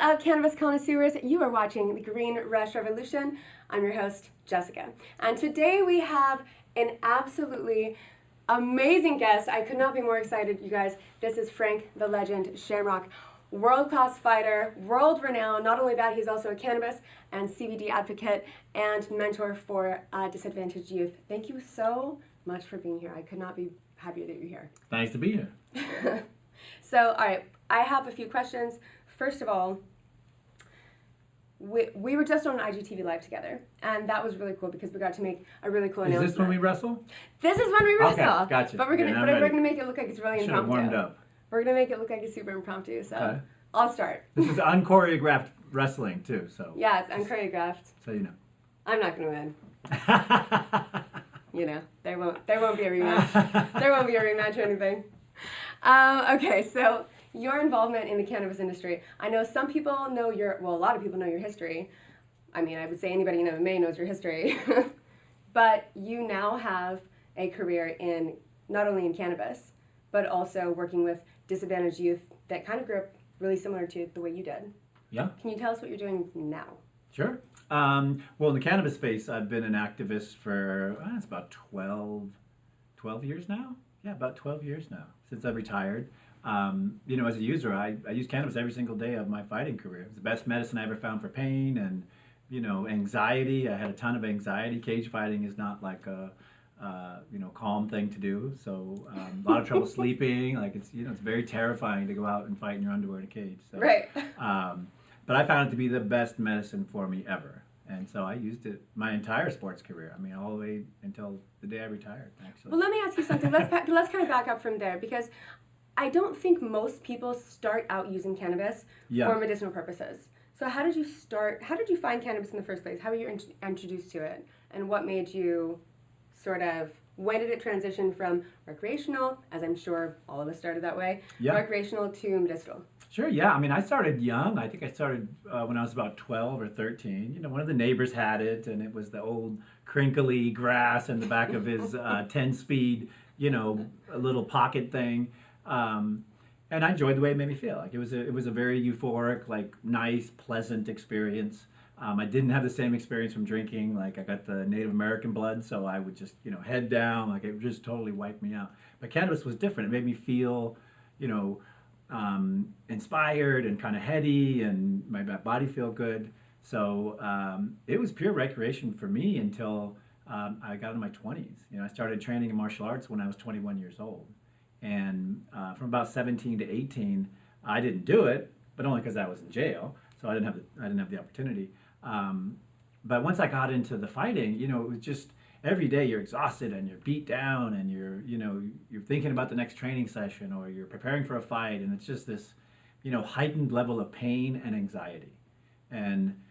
up, cannabis connoisseurs? You are watching the Green Rush Revolution. I'm your host, Jessica. And today we have an absolutely amazing guest. I could not be more excited, you guys. This is Frank the Legend Shamrock, world-class fighter, world-renowned. Not only that, he's also a cannabis and CBD advocate and mentor for disadvantaged youth. Thank you so much for being here. I could not be happier that you're here. Nice to be here. So, all right, I have a few questions. First of all, we were just on IGTV Live together, and that was really cool because we got to make a really cool announcement. Is this when we wrestle? This is when we wrestle. Okay, gotcha. But we're gonna make it look like it's really Should have impromptu. warmed up. We're gonna make it look like it's super impromptu. So Okay. I'll start. This is unchoreographed wrestling too, so. Yeah, it's unchoreographed. So you know. I'm not gonna win. You know, there won't be a rematch. There won't be a rematch or anything. Okay, so your involvement in the cannabis industry. I know some people know a lot of people know your history. I mean, I would say anybody in MMA knows your history. But you now have a career in, not only in cannabis, but also working with disadvantaged youth that kind of grew up really similar to the way you did. Yeah. Can you tell us what you're doing now? Sure. Well, in the cannabis space, I've been an activist for, it's about 12 years now. Yeah, about 12 years now, since I retired. You know, as a user, I use cannabis every single day of my fighting career. It was the best medicine I ever found for pain and, you know, anxiety. I had a ton of anxiety. Cage fighting is not like a, calm thing to do. So a lot of trouble sleeping. Like it's very terrifying to go out and fight in your underwear in a cage. So, right. But I found it to be the best medicine for me ever. And so I used it my entire sports career. I mean, all the way until the day I retired, actually. Well, let me ask you something. Let's kind of back up from there, because I don't think most people start out using cannabis for medicinal purposes. So how did you start? How did you find cannabis in the first place? How were you introduced to it? And what made you when did it transition from recreational, as I'm sure all of us started that way, recreational to medicinal? Sure, yeah. I mean, I started young. I think I started when I was about 12 or 13. You know, one of the neighbors had it, and it was the old crinkly grass in the back of his 10-speed, a little pocket thing. And I enjoyed the way it made me feel. Like it was a very euphoric, like nice, pleasant experience. I didn't have the same experience from drinking. Like I got the Native American blood, so I would just, head down. Like it just totally wiped me out. But cannabis was different. It made me feel, inspired and kind of heady, and my body feel good. So it was pure recreation for me until I got in my 20s. I started training in martial arts when I was 21 years old. And from about 17 to 18, I didn't do it, but only because I was in jail, so I didn't have the opportunity. But once I got into the fighting, it was just every day you're exhausted and you're beat down and you're thinking about the next training session or you're preparing for a fight, and it's just this, heightened level of pain and anxiety. And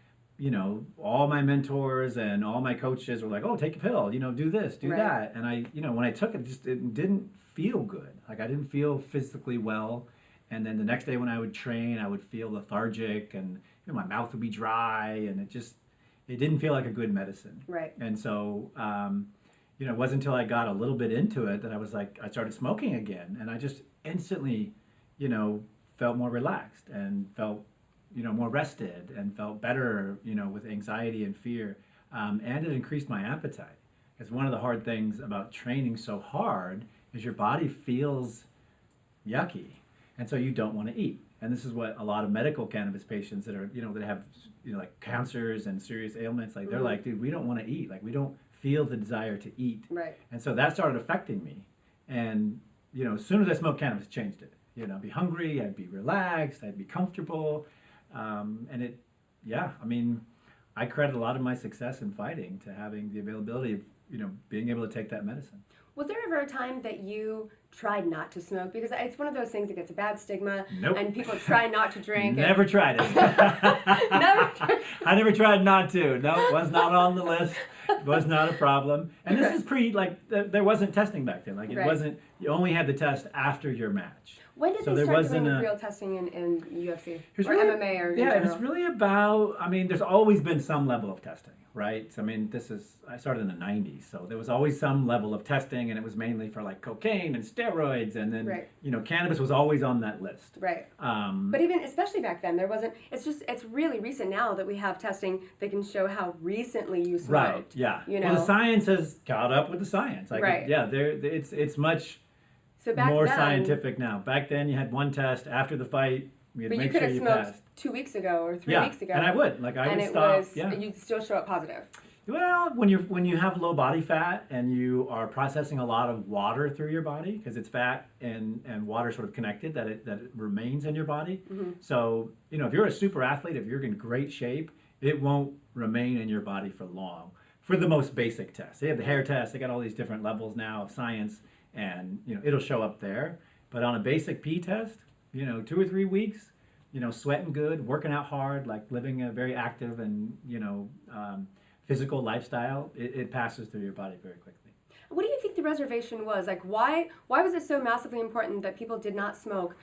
all my mentors and all my coaches were like, "Oh, take a pill, do this, do that." And I, when I took it, it didn't feel good. Like I didn't feel physically well. And then the next day when I would train, I would feel lethargic and my mouth would be dry, and it didn't feel like a good medicine. Right. And so, it wasn't until I got a little bit into it that I started smoking again, and I just instantly, felt more relaxed and felt, more rested and felt better, with anxiety and fear. And it increased my appetite. Because one of the hard things about training so hard is your body feels yucky. And so you don't want to eat. And this is what a lot of medical cannabis patients that are, that have, like cancers and serious ailments, like they're like, dude, we don't want to eat. Like we don't feel the desire to eat. Right. And so that started affecting me. And, as soon as I smoked cannabis, it changed it. I'd be hungry, I'd be relaxed, I'd be comfortable. And I credit a lot of my success in fighting to having the availability of, being able to take that medicine. Was there ever a time that you tried not to smoke? Because it's one of those things that gets a bad stigma. Nope. And people try not to drink. Never tried it. I never tried not to. No, it was not on the list. It was not a problem. And this is there wasn't testing back then. Like it wasn't, you only had the test after your match. When did they start doing real testing in UFC? Or MMA or in general? It's really about, there's always been some level of testing. right? So, I mean, I started in the 90s, so there was always some level of testing, and it was mainly for like cocaine and steroids, and then, Right. cannabis was always on that list. Right. But even, especially back then, there wasn't, it's really recent now that we have testing that can show how recently you smoked. Right, yeah. Well, the science has caught up with the science. Like, right. It's much more scientific now. Back then, you had one test after the fight. You had to make sure you passed. 2 weeks ago or 3 weeks ago. And I would. Like, I would stop. You'd still show up positive. Well, when you have low body fat and you are processing a lot of water through your body, because it's fat and water sort of connected, that it remains in your body. Mm-hmm. So, if you're a super athlete, if you're in great shape, it won't remain in your body for long. For the most basic tests. They have the hair test, they got all these different levels now of science, and it'll show up there. But on a basic P test, 2 or 3 weeks, sweating good, working out hard, like living a very active and, physical lifestyle, it passes through your body very quickly. What do you think the reservation was? Like, why was it so massively important that people did not smoke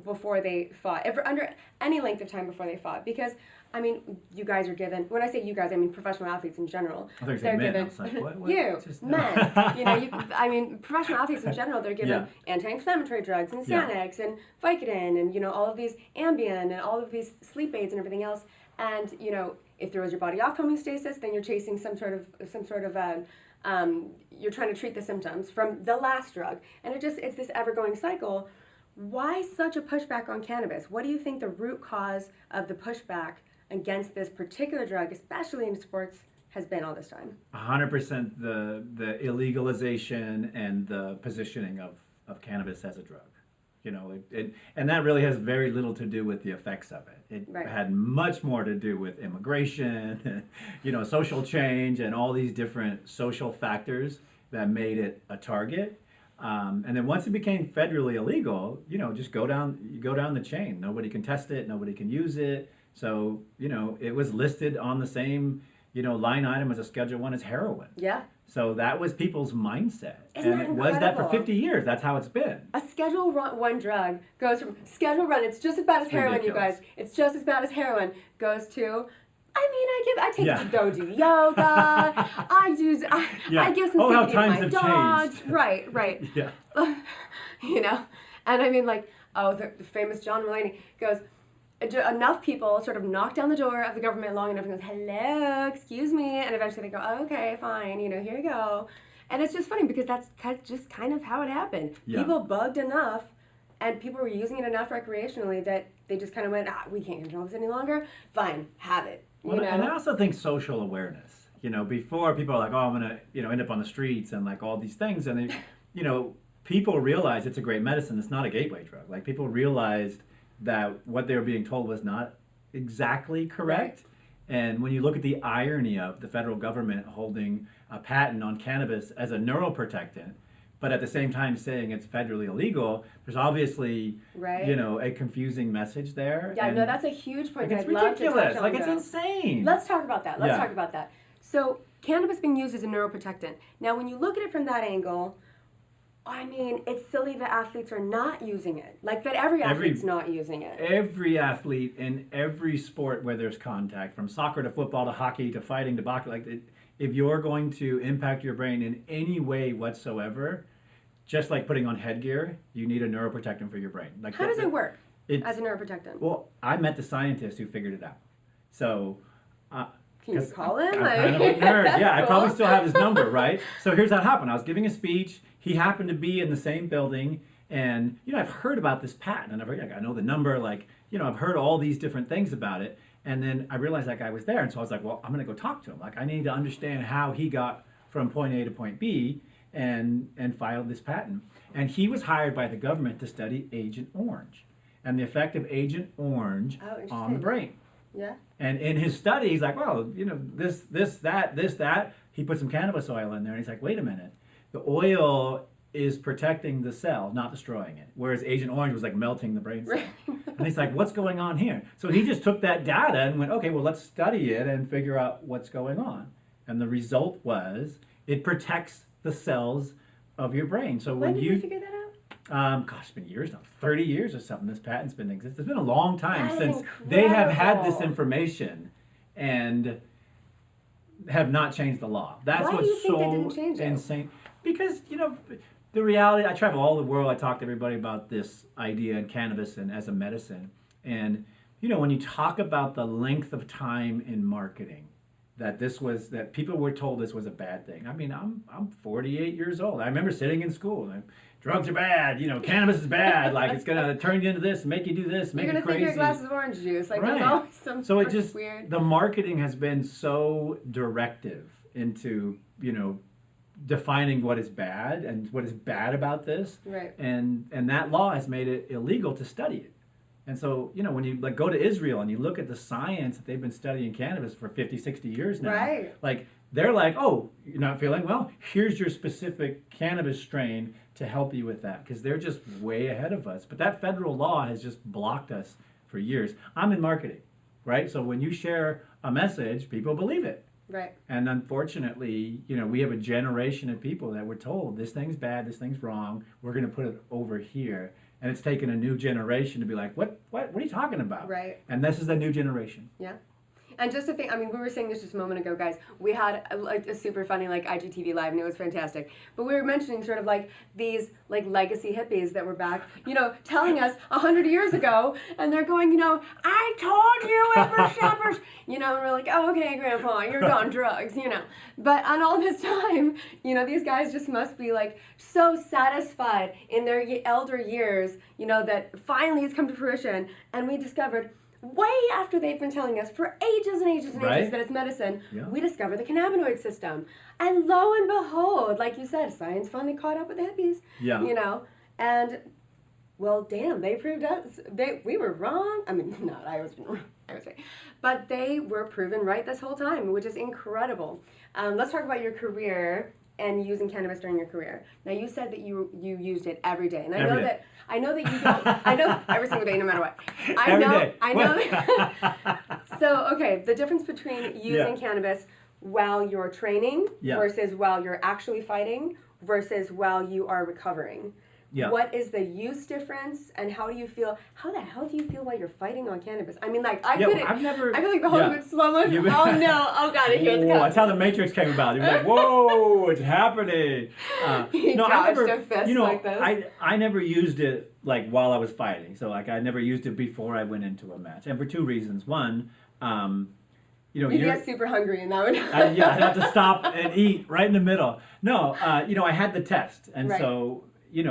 before they fought, under any length of time before they fought? Because, I mean, you guys are given, when I say you guys, I mean professional athletes in general. I thought you said men. I was like, what? You, men. Professional athletes in general, they're given anti-inflammatory drugs and Xanax and Vicodin and, all of these Ambien and all of these sleep aids and everything else. And, it throws your body off homeostasis, then you're chasing some sort of you're trying to treat the symptoms from the last drug. And it's this ever-going cycle. Why such a pushback on cannabis? What do you think the root cause of the pushback against this particular drug, especially in sports, has been all this time? 100% the illegalization and the positioning of cannabis as a drug. And that really has very little to do with the effects of it. It had much more to do with immigration, social change, and all these different social factors that made it a target. And then once it became federally illegal, just go down the chain. Nobody can test it. Nobody can use it. So, it was listed on the same, line item as a Schedule 1 as heroin. Yeah. So that was people's mindset. Isn't and that it was that for incredible? 50 years. That's how it's been. A Schedule 1 drug goes from Schedule 1, it's just as bad as heroin, ridiculous. you guys. It's just as bad as heroin. Goes to, I take it to go do yoga. I give some how CBD to times my have dogs. changed. Right. Yeah. And I mean, like, the famous John Mulaney goes, enough people sort of knock down the door of the government long enough and goes, hello, excuse me, and eventually they go, oh, okay, fine, here you go. And it's just funny because that's just kind of how it happened. Yeah. People bugged enough and people were using it enough recreationally that they just kind of went, we can't control this any longer, fine, have it. And I also think social awareness. Before people are like, oh, I'm going to, end up on the streets and like all these things. And they, people realize it's a great medicine. It's not a gateway drug. Like people realized that what they were being told was not exactly correct. Right. And when you look at the irony of the federal government holding a patent on cannabis as a neuroprotectant, but at the same time saying it's federally illegal, there's obviously, a confusing message there. Yeah, no, that's a huge point. Like, it's ridiculous. Like, it's insane. Let's talk about that. So, cannabis being used as a neuroprotectant. Now, when you look at it from that angle, I mean, it's silly that athletes are not using it. Like that every athlete's not using it. Every athlete in every sport where there's contact, from soccer to football to hockey to fighting to boxing, if you're going to impact your brain in any way whatsoever, just like putting on headgear, you need a neuroprotectant for your brain. Like how does it work as a neuroprotectant? Well, I met the scientist who figured it out. So... can you call him? I'm kind of a nerd. Yeah, cool. I probably still have his number, right? So here's how it happened. I was giving a speech. He happened to be in the same building. And, I've heard about this patent. And I know the number. I've heard all these different things about it. And then I realized that guy was there. And so I was like, well, I'm going to go talk to him. Like, I need to understand how he got from point A to point B and filed this patent. And he was hired by the government to study Agent Orange and the effect of Agent Orange on the brain. Yeah. And in his study, he's like, well, this, that. He put some cannabis oil in there, and he's like, wait a minute. The oil is protecting the cell, not destroying it. Whereas Agent Orange was like melting the brain cell. And he's like, what's going on here? So he just took that data and went, okay, well, let's study it and figure out what's going on. And the result was it protects the cells of your brain. So when did you figure that out? It's been years now, 30 years or something. This patent's been in existence. It's been a long time That is since incredible. they have had this information, and have not changed the law. That's Why do what's you think they so didn't change it? insane. Because, the reality, I travel all the world. I talk to everybody about this idea in cannabis and as a medicine. And, when you talk about the length of time in marketing, that people were told this was a bad thing. I mean, I'm 48 years old. I remember sitting in school and drugs are bad, cannabis is bad, like it's gonna turn you into this, make you do this, make you crazy. You're gonna think your glass is orange juice, like right. There's always some so it just weird. The marketing has been so directive into, defining what is bad and what is bad about this. Right. And that law has made it illegal to study it. And so, when you go to Israel and you look at the science that they've been studying cannabis for 50, 60 years now, right. like they're like, oh, you're not feeling well? Here's your specific cannabis strain to help you with that, because they're just way ahead of us. But that federal law has just blocked us for years. I'm in marketing, right? So when you share a message, people believe it. Right. And unfortunately, we have a generation of people that were told this thing's bad, this thing's wrong, we're going to put it over here. And it's taken a new generation to be like, what are you talking about? Right. And this is the new generation. Yeah. And just to think, we were saying this just a moment ago, guys. We had a super funny IGTV live, and it was fantastic. But we were mentioning sort of these legacy hippies that were back, telling us 100 years ago, and they're going, I told you whippersnappers, and we're like, oh, okay, Grandpa, you're on drugs, But on all this time, these guys just must be so satisfied in their elder years, that finally it's come to fruition, and we discovered, way after they've been telling us for ages and ages and ages that it's medicine, we discovered the cannabinoid system. And lo and behold, like you said, science finally caught up with the hippies. Yeah. And, well, damn, they proved us, we were wrong. Not I was wrong, I was right. But they were proven right this whole time, which is incredible. Let's talk about your career and using cannabis during your career. Now, you said that you used it every day. And I know that you don't. I know every single day, no matter what. I know. So, okay, the difference between using cannabis while you're training versus while you're actually fighting versus while you are recovering. Yeah. What is the use difference, and how do you feel? How the hell do you feel while you're fighting on cannabis? I feel like the whole bit slow motion. Oh no! Oh god! It here's comes. That's how the Matrix came about. You're like, whoa, it's happening. No, I never. A fist like this. I never used it while I was fighting. So I never used it before I went into a match, and for two reasons. One, you get super hungry, and that would. I'd have to stop and eat right in the middle. No, I had the test, and so.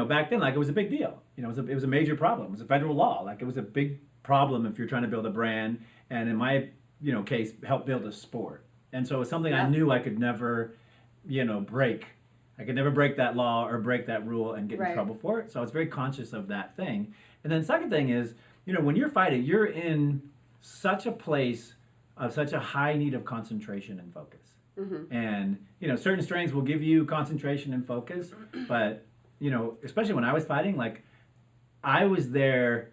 Back then, it was a big deal. It was a major problem. It was a federal law. It was a big problem if you're trying to build a brand, and in my, case, help build a sport. And so it was something I knew I could never, break. I could never break that law or break that rule and get in trouble for it. So I was very conscious of that thing. And then the second thing is, when you're fighting, you're in such a place of such a high need of concentration and focus. Mm-hmm. And, certain strains will give you concentration and focus, but especially when I was fighting, I was there,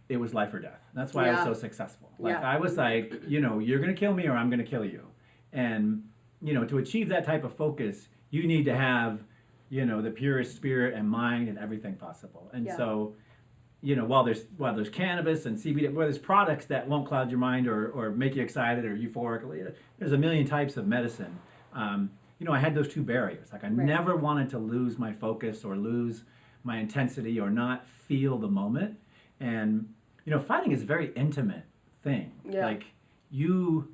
it was life or death. That's why I was so successful. I was you're going to kill me or I'm going to kill you. And, to achieve that type of focus, you need to have, the purest spirit and mind and everything possible. And so, while there's cannabis and CBD, where there's products that won't cloud your mind or make you excited or euphoric, there's a million types of medicine. I had those two barriers. I never wanted to lose my focus or lose my intensity or not feel the moment. And, fighting is a very intimate thing. Yeah. You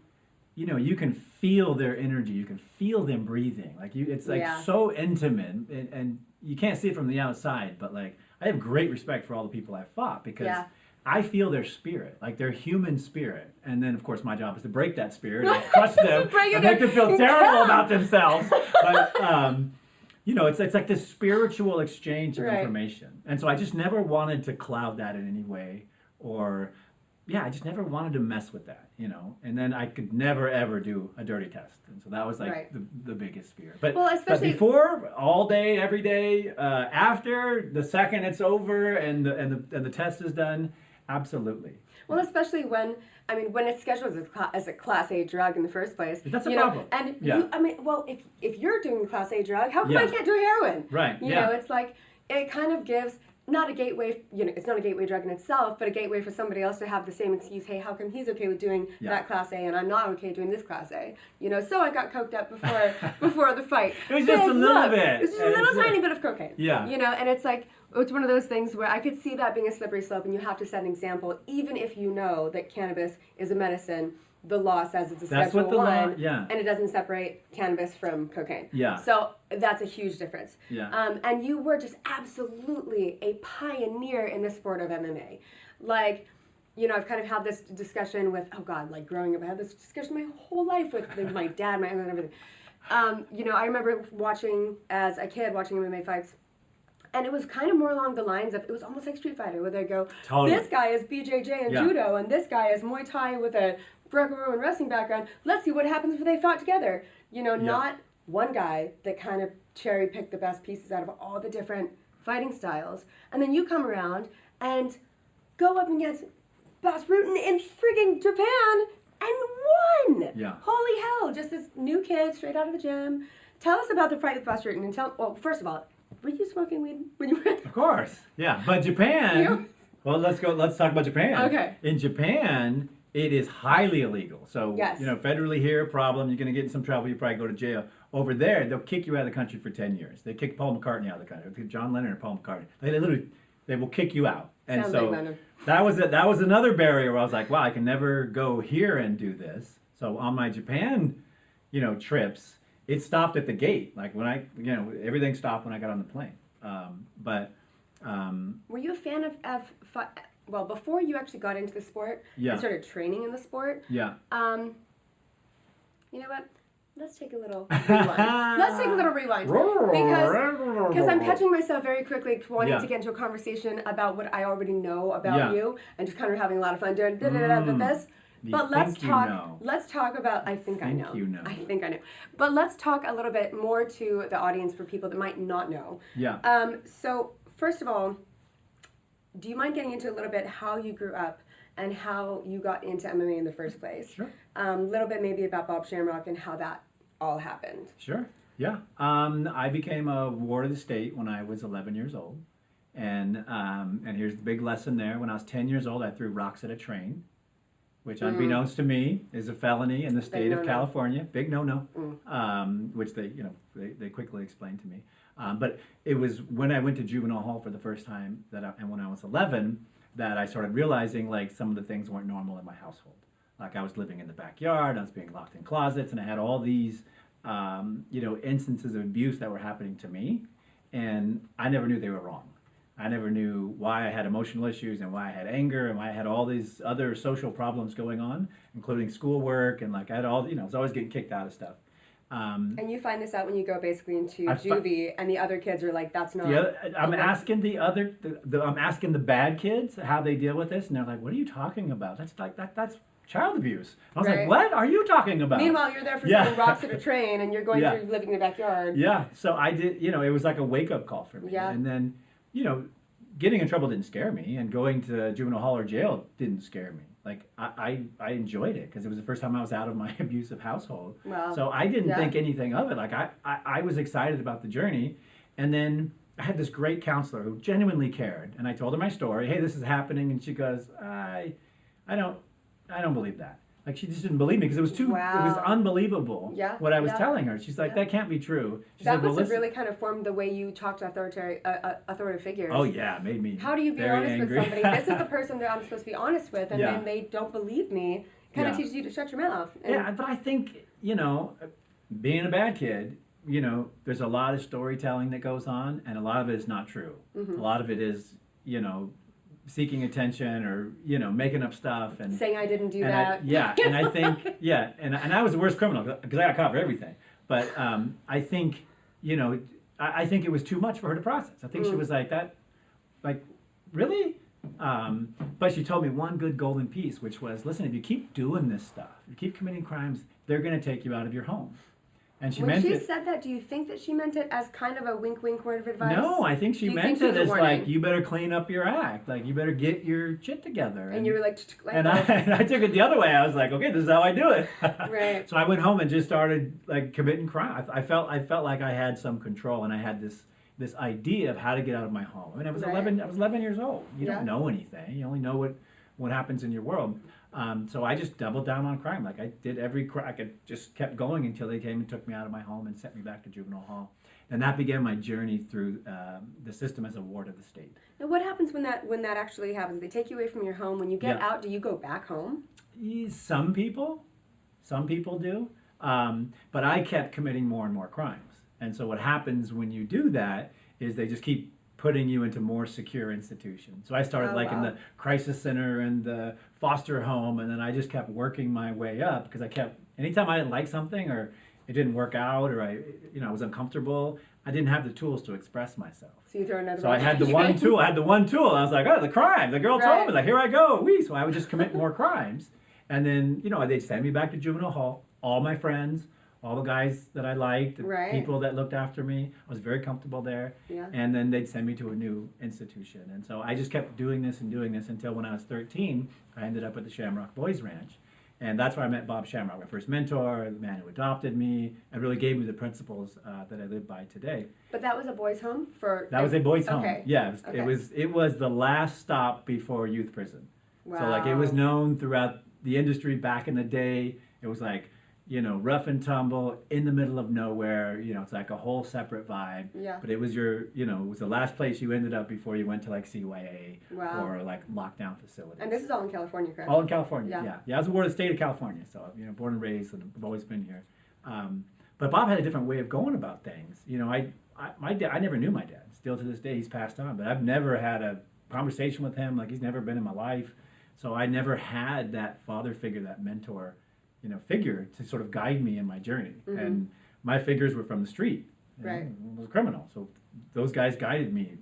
can feel their energy. You can feel them breathing. It's so intimate, and you can't see it from the outside. But I have great respect for all the people I fought because I feel their spirit, their human spirit. And then, of course, my job is to break that spirit and crush them and make them feel terrible about themselves. But, it's like this spiritual exchange of information. And so I just never wanted to cloud that in any way I just never wanted to mess with that, And then I could never, ever do a dirty test. And so that was the biggest fear. But, but before, all day, every day, after, the second it's over and the test is done, absolutely. Well, especially when it's scheduled as a Class A drug in the first place. That's a problem. And if you're doing a Class A drug, how come I can't do heroin? Right. It's it kind of gives not a gateway, it's not a gateway drug in itself, but a gateway for somebody else to have the same excuse, hey, how come he's okay with doing that Class A and I'm not okay doing this Class A? So I got coked up before the fight. It was just a little bit. It was just a little tiny bit of cocaine. Yeah. And it's like, it's one of those things where I could see that being a slippery slope, and you have to set an example, even if you know that cannabis is a medicine. The law says it's a Schedule 1, and it doesn't separate cannabis from cocaine. Yeah. So that's a huge difference. Yeah. And you were just absolutely a pioneer in the sport of MMA. Like, I've kind of had this discussion with, growing up, I had this discussion my whole life with my dad, my uncle, and everything. I remember watching, as a kid, watching MMA fights. And it was kind of more along the lines of, it was almost like Street Fighter, where they go, this guy is BJJ and judo, and this guy is Muay Thai with a Greco-Roman wrestling background. Let's see what happens if they fought together. Not one guy that kind of cherry-picked the best pieces out of all the different fighting styles. And then you come around and go up against Bas Rutten in frigging Japan and won! Yeah. Holy hell, just this new kid straight out of the gym. Tell us about the fight with Bas Rutten, and first of all, were you smoking weed when you were? Of course, yeah. But Japan. Well, let's talk about Japan. Okay. In Japan, it is highly illegal. So, yes. Federally here, problem. You're going to get in some trouble. You probably go to jail. Over there, they'll kick you out of the country for 10 years. They kicked Paul McCartney out of the country. John Lennon or Paul McCartney. They will kick you out. And Sounds so like Lennon. that was another barrier where I was like, wow, I can never go here and do this. So on my Japan, trips. It stopped at the gate. Like when everything stopped when I got on the plane. Were you a fan of before you actually got into the sport and started training in the sport? Yeah. You know what? Let's take a little rewind. Because I'm catching myself very quickly wanting to get into a conversation about what I already know about you and just kind of having a lot of fun doing this. But let's talk about, I think I know. But let's talk a little bit more to the audience for people that might not know. Yeah. So first of all, do you mind getting into a little bit how you grew up and how you got into MMA in the first place? Sure. A little bit maybe about Bob Shamrock and how that all happened. Sure. Yeah. I became a ward of the state when I was 11 years old. And here's the big lesson there. When I was 10 years old, I threw rocks at a train, which unbeknownst to me is a felony in the state of California. Big no-no, which they quickly explained to me. But it was when I went to juvenile hall for the first time and when I was 11 that I started realizing like some of the things weren't normal in my household. Like I was living in the backyard, I was being locked in closets, and I had all these instances of abuse that were happening to me, and I never knew they were wrong. I never knew why I had emotional issues and why I had anger and why I had all these other social problems going on, including schoolwork, and like I had all, I was always getting kicked out of stuff. And you find this out when you go basically into juvie, and the other kids are like, "That's not." I'm asking I'm asking the bad kids how they deal with this, and they're like, "What are you talking about? That's child abuse." I was like, "What are you talking about?" Meanwhile, you're there for throwing rocks at a train, and you're going through living in the backyard. Yeah. So I did. It was like a wake up call for me. Yeah. And then, getting in trouble didn't scare me, and going to juvenile hall or jail didn't scare me. Like I enjoyed it because it was the first time I was out of my abusive household. Wow. So I didn't think anything of it. Like I was excited about the journey, and then I had this great counselor who genuinely cared, and I told her my story. Hey, this is happening, and she goes, I don't believe that. Like she just didn't believe me because it was it was unbelievable what I was telling her. She's like, that can't be true. She's that like, must have really kind of formed the way you talk to authoritative figures. Oh yeah, it made me How do you be honest angry. with somebody? This is the person that I'm supposed to be honest with, and then they don't believe me. Kind of teaches you to shut your mouth. And but I think, being a bad kid, there's a lot of storytelling that goes on, and a lot of it is not true. Mm-hmm. A lot of it is, seeking attention or making up stuff and saying I didn't do that. And I think and I was the worst criminal because I got caught for everything. But I think I think it was too much for her to process. I think she was like that, like really. But she told me one good golden piece, which was, listen, if you keep doing this stuff, you keep committing crimes, they're going to take you out of your home. And when she said that, do you think that she meant it as kind of a wink word of advice? No, I think she meant it as like, you better clean up your act. Like, you better get your shit together. And you were like and I took it the other way. I was like, okay, this is how I do it. Right. So I went home and just started like committing crime. I felt like I had some control, and I had this this idea of how to get out of my home. I mean, I was Right. 11 years old. You Yeah. don't know anything. You only know what happens in your world. So I just doubled down on crime. Like I did every crack. I just kept going until they came and took me out of my home and sent me back to juvenile hall. And that began my journey through the system as a ward of the state. And what happens when that actually happens? They take you away from your home. When you get Yeah. out, do you go back home? Some people do. But I kept committing more and more crimes. And so what happens when you do that is they just keep putting you into more secure institutions. So I started in wow. the crisis center and the foster home, and then I just kept working my way up because anytime I didn't like something or it didn't work out or I was uncomfortable, I didn't have the tools to express myself. So you throw another. So I had the one tool. I was like, oh, the crime. The girl told me, like, here I go. So I would just commit more crimes. And then, they'd send me back to juvenile hall. All my friends, all the guys that I liked, the Right. people that looked after me, I was very comfortable there. Yeah. And then they'd send me to a new institution. And so I just kept doing this until when I was 13, I ended up at the Shamrock Boys Ranch. And that's where I met Bob Shamrock, my first mentor, the man who adopted me, and really gave me the principles that I live by today. But that was a boys' home for. That was a boys' home. Okay. Yeah, Okay. it was the last stop before youth prison. Wow. So it was known throughout the industry back in the day. It was like, rough and tumble in the middle of nowhere. It's like a whole separate vibe. Yeah. But it was it was the last place you ended up before you went to like CYA Wow. or like lockdown facilities. And this is all in California, correct? All in California. Yeah. Yeah. I was a ward of the state of California, so born and raised, and I've always been here. But Bob had a different way of going about things. My dad, I never knew my dad. Still to this day, he's passed on, but I've never had a conversation with him. Like he's never been in my life, so I never had that father figure, that mentor, figure to sort of guide me in my journey. Mm-hmm. And my figures were from the street. Right. I was a criminal, so those guys guided me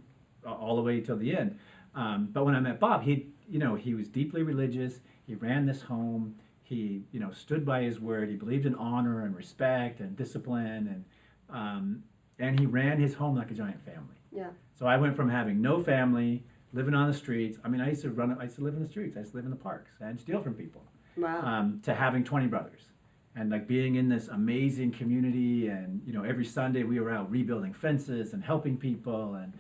all the way till the end. But when I met Bob, he was deeply religious. He ran this home. He, stood by his word. He believed in honor and respect and discipline, and he ran his home like a giant family. Yeah. So I went from having no family, living on the streets. I mean, I used to live in the streets. I used to live in the parks and steal from people. Wow. To having 20 brothers, and like being in this amazing community, and every Sunday we were out rebuilding fences and helping people, and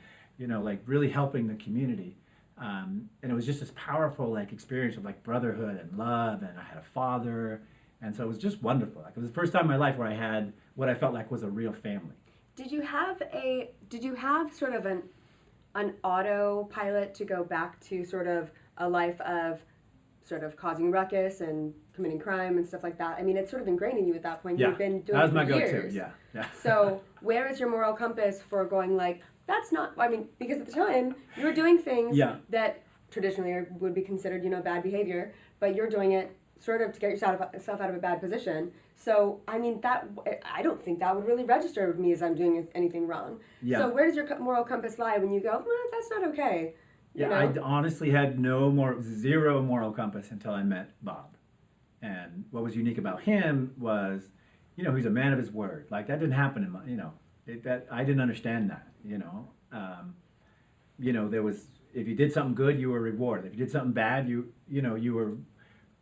like really helping the community. And it was just this powerful experience of brotherhood and love, and I had a father, and so it was just wonderful. It was the first time in my life where I had what I felt like was a real family. Did you have sort of an autopilot to go back to sort of a life of sort of causing ruckus and committing crime and stuff like that? I mean, it's sort of ingrained in you at that point. Yeah, You've been doing that was it my for go-to. years. Yeah. So where is your moral compass for going that's not, I mean, because at the time you were doing things that traditionally would be considered, bad behavior, but you're doing it sort of to get yourself out of a bad position. So, I mean, I don't think that would really register with me as I'm doing anything wrong. Yeah. So where does your moral compass lie when you go, that's not okay? I honestly had zero moral compass until I met Bob. And what was unique about him was, he's a man of his word. Like that didn't happen in my, I didn't understand that, there was, if you did something good, you were rewarded. If you did something bad, you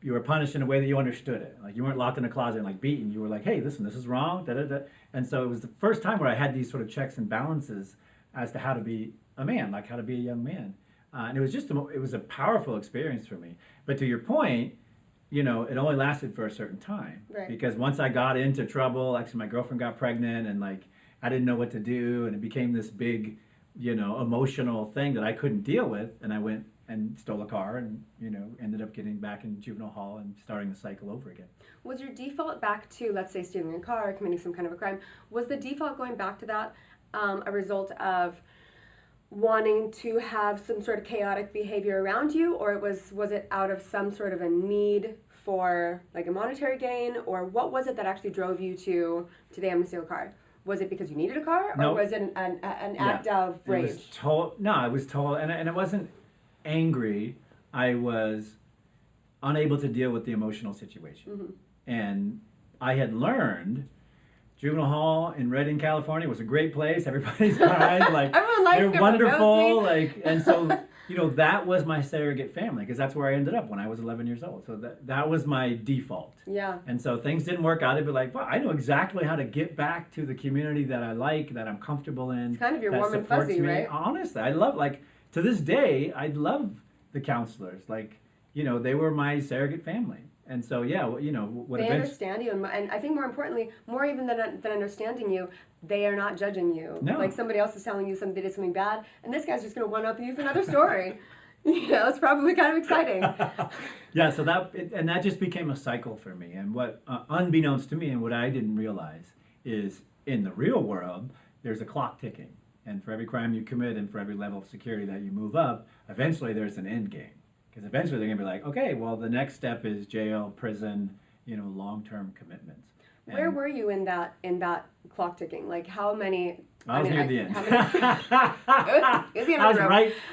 were punished in a way that you understood it. Like you weren't locked in a closet and beaten. You were like, hey, listen, this is wrong. Da, da, da. And so it was the first time where I had these sort of checks and balances as to how to be a man, like how to be a young man. And it was it was a powerful experience for me. But to your point, it only lasted for a certain time. Right. Because once I got into trouble, actually my girlfriend got pregnant, and I didn't know what to do, and it became this big, emotional thing that I couldn't deal with, and I went and stole a car and, ended up getting back in juvenile hall and starting the cycle over again. Was your default back to, let's say, stealing a car or committing some kind of a crime, was the default going back to that a result of wanting to have some sort of chaotic behavior around you, or was it out of some sort of a need for a monetary gain, or what was it that actually drove you to today I'm going to steal a car? Was it because you needed a car, or was it an act of rage? It was total, and it wasn't angry. I was unable to deal with the emotional situation. Mm-hmm. And I had learned juvenile hall in Redding, California was a great place. Everybody's kind, everyone likes they're wonderful, and so that was my surrogate family because that's where I ended up when I was 11 years old. So that was my default. Yeah. And so things didn't work out. I'd be like, well, I know exactly how to get back to the community that I like, that I'm comfortable in. It's kind of your that warm and supports fuzzy, me. right? Honestly, I love, like, to this day, I love the counselors. Like, they were my surrogate family. And so, yeah, what they understand you, and I think more importantly, more even than understanding you, they are not judging you. No. Like somebody else is telling you they did something bad, and this guy's just going to one-up you for another story. It's probably kind of exciting. Yeah, so that just became a cycle for me. And what, unbeknownst to me, and what I didn't realize is in the real world, there's a clock ticking. And for every crime you commit and for every level of security that you move up, eventually there's an end game. Because eventually they're going to be like, okay, well, the next step is jail, prison, long-term commitments. Where were you in that clock ticking? Like how many? I was near the end. I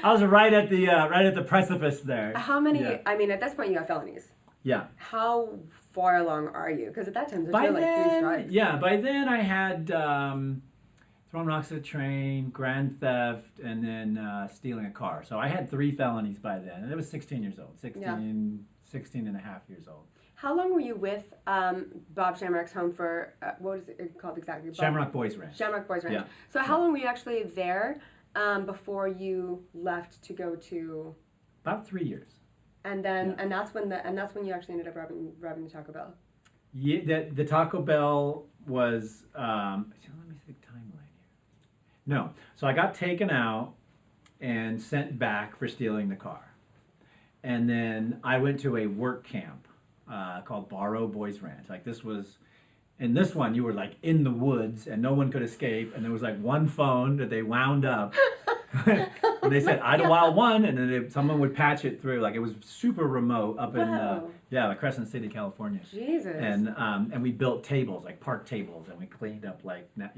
was right at the precipice there. How many? Yeah. I mean, at this point you have felonies. Yeah. How far along are you? Because at that time there's By like 3 strikes. Yeah, by then I had throwing rocks at a train, grand theft, and then stealing a car. So I had 3 felonies by then, and I was 16 years old, 16 and a half years old. How long were you with Bob Shamrock's home for, what is it called exactly? Shamrock Boys Ranch. Shamrock Boys Ranch. Yeah. So how long were you actually there before you left to go to? About 3 years. And then and that's when you actually ended up robbing the Taco Bell. Yeah, the Taco Bell was. Let me see the timeline here. No, so I got taken out and sent back for stealing the car, and then I went to a work camp called Barrow Boys Ranch. Like this was. In this one, you were like in the woods and no one could escape, and there was like one phone that they wound up. And they said Idlewild 1, and then someone would patch it through. Like it was super remote up in like Crescent City, California. Jesus. And we built tables, like park tables, and we cleaned up like the.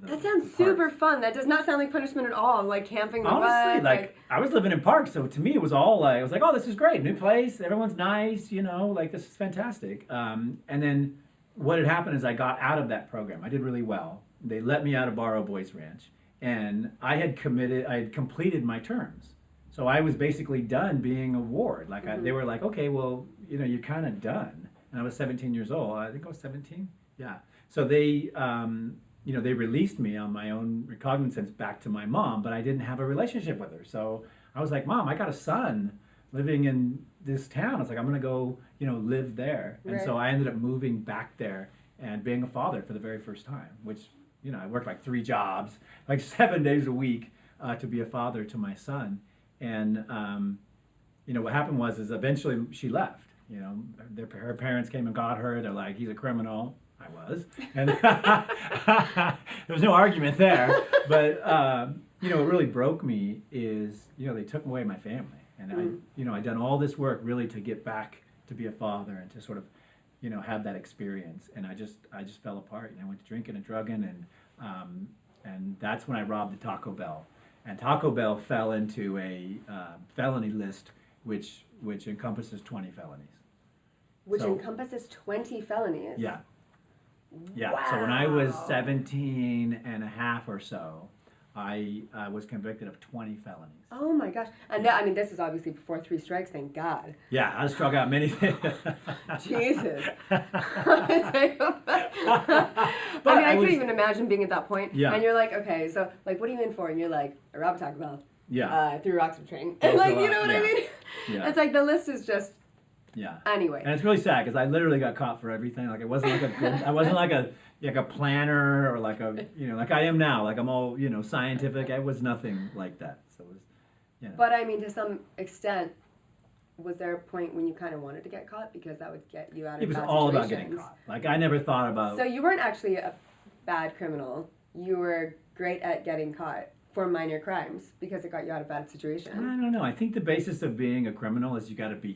That sounds super fun. That does not sound like punishment at all. Like camping. Honestly, like I was living in parks, so to me it was all like I was like, oh, this is great, new place, everyone's nice, like this is fantastic. And then. What had happened is I got out of that program. I did really well. They let me out of Barrow Boys Ranch, and I had completed my terms. So I was basically done being a ward. Like they were like, okay, well, you're kind of done. And I was 17 years old. I think I was 17. Yeah. So they, they released me on my own recognizance back to my mom, but I didn't have a relationship with her. So I was like, Mom, I got a son living in this town. It's like, I'm going to go, live there. And so I ended up moving back there and being a father for the very first time, which, I worked like 3 jobs, like 7 days a week to be a father to my son. And, what happened was eventually she left. Her parents came and got her. They're like, he's a criminal. I was. And there was no argument there. But, what really broke me is, they took away my family. And I'd done all this work really to get back to be a father and to sort of, have that experience. And I just fell apart. And I went to drinking and drugging, and that's when I robbed the Taco Bell. And Taco Bell fell into a felony list, which encompasses 20 felonies. Which encompasses 20 felonies. Yeah. Yeah. Wow. So when I was 17 and a half or so, I was convicted of 20 felonies. Oh my gosh. And this is obviously before 3 strikes, thank God. Yeah, I struck out many things. Jesus. I couldn't even imagine being at that point. Yeah. And you're like, okay, so like, what are you in for? And you're like, I robbed Taco Bell. Yeah. I threw rocks at a train. And like, you know what I mean? Yeah. It's like the list is just. Yeah. Anyway. And it's really sad because I literally got caught for everything. Like it wasn't like a good, I wasn't like a planner or like a, like I am now. Like I'm all, scientific. I was nothing like that. So it was, But to some extent, was there a point when you kind of wanted to get caught because that would get you out of bad situations? It was all about getting caught. Like I never thought about. So you weren't actually a bad criminal. You were great at getting caught for minor crimes because it got you out of bad situations. I don't know. I think the basis of being a criminal is you got to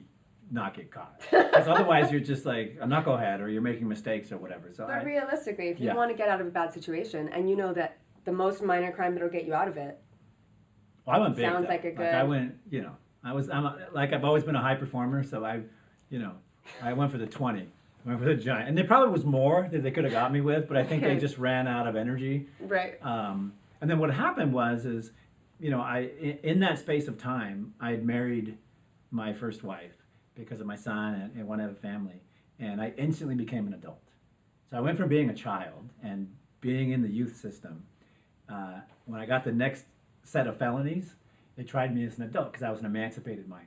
not get caught. Because otherwise you're just like a knucklehead or you're making mistakes or whatever. So but realistically, if you want to get out of a bad situation and you know that the most minor crime that'll get you out of it. Well, I went big. Sounds like a good. Like I went, I've always been a high performer, so I went for the 20. I went for the giant. And there probably was more that they could have got me with, but I think they just ran out of energy. Right. And then what happened was in that space of time, I had married my first wife because of my son and wanted to have a family, and I instantly became an adult. So I went from being a child and being in the youth system. When I got the next set of felonies, they tried me as an adult because I was an emancipated minor.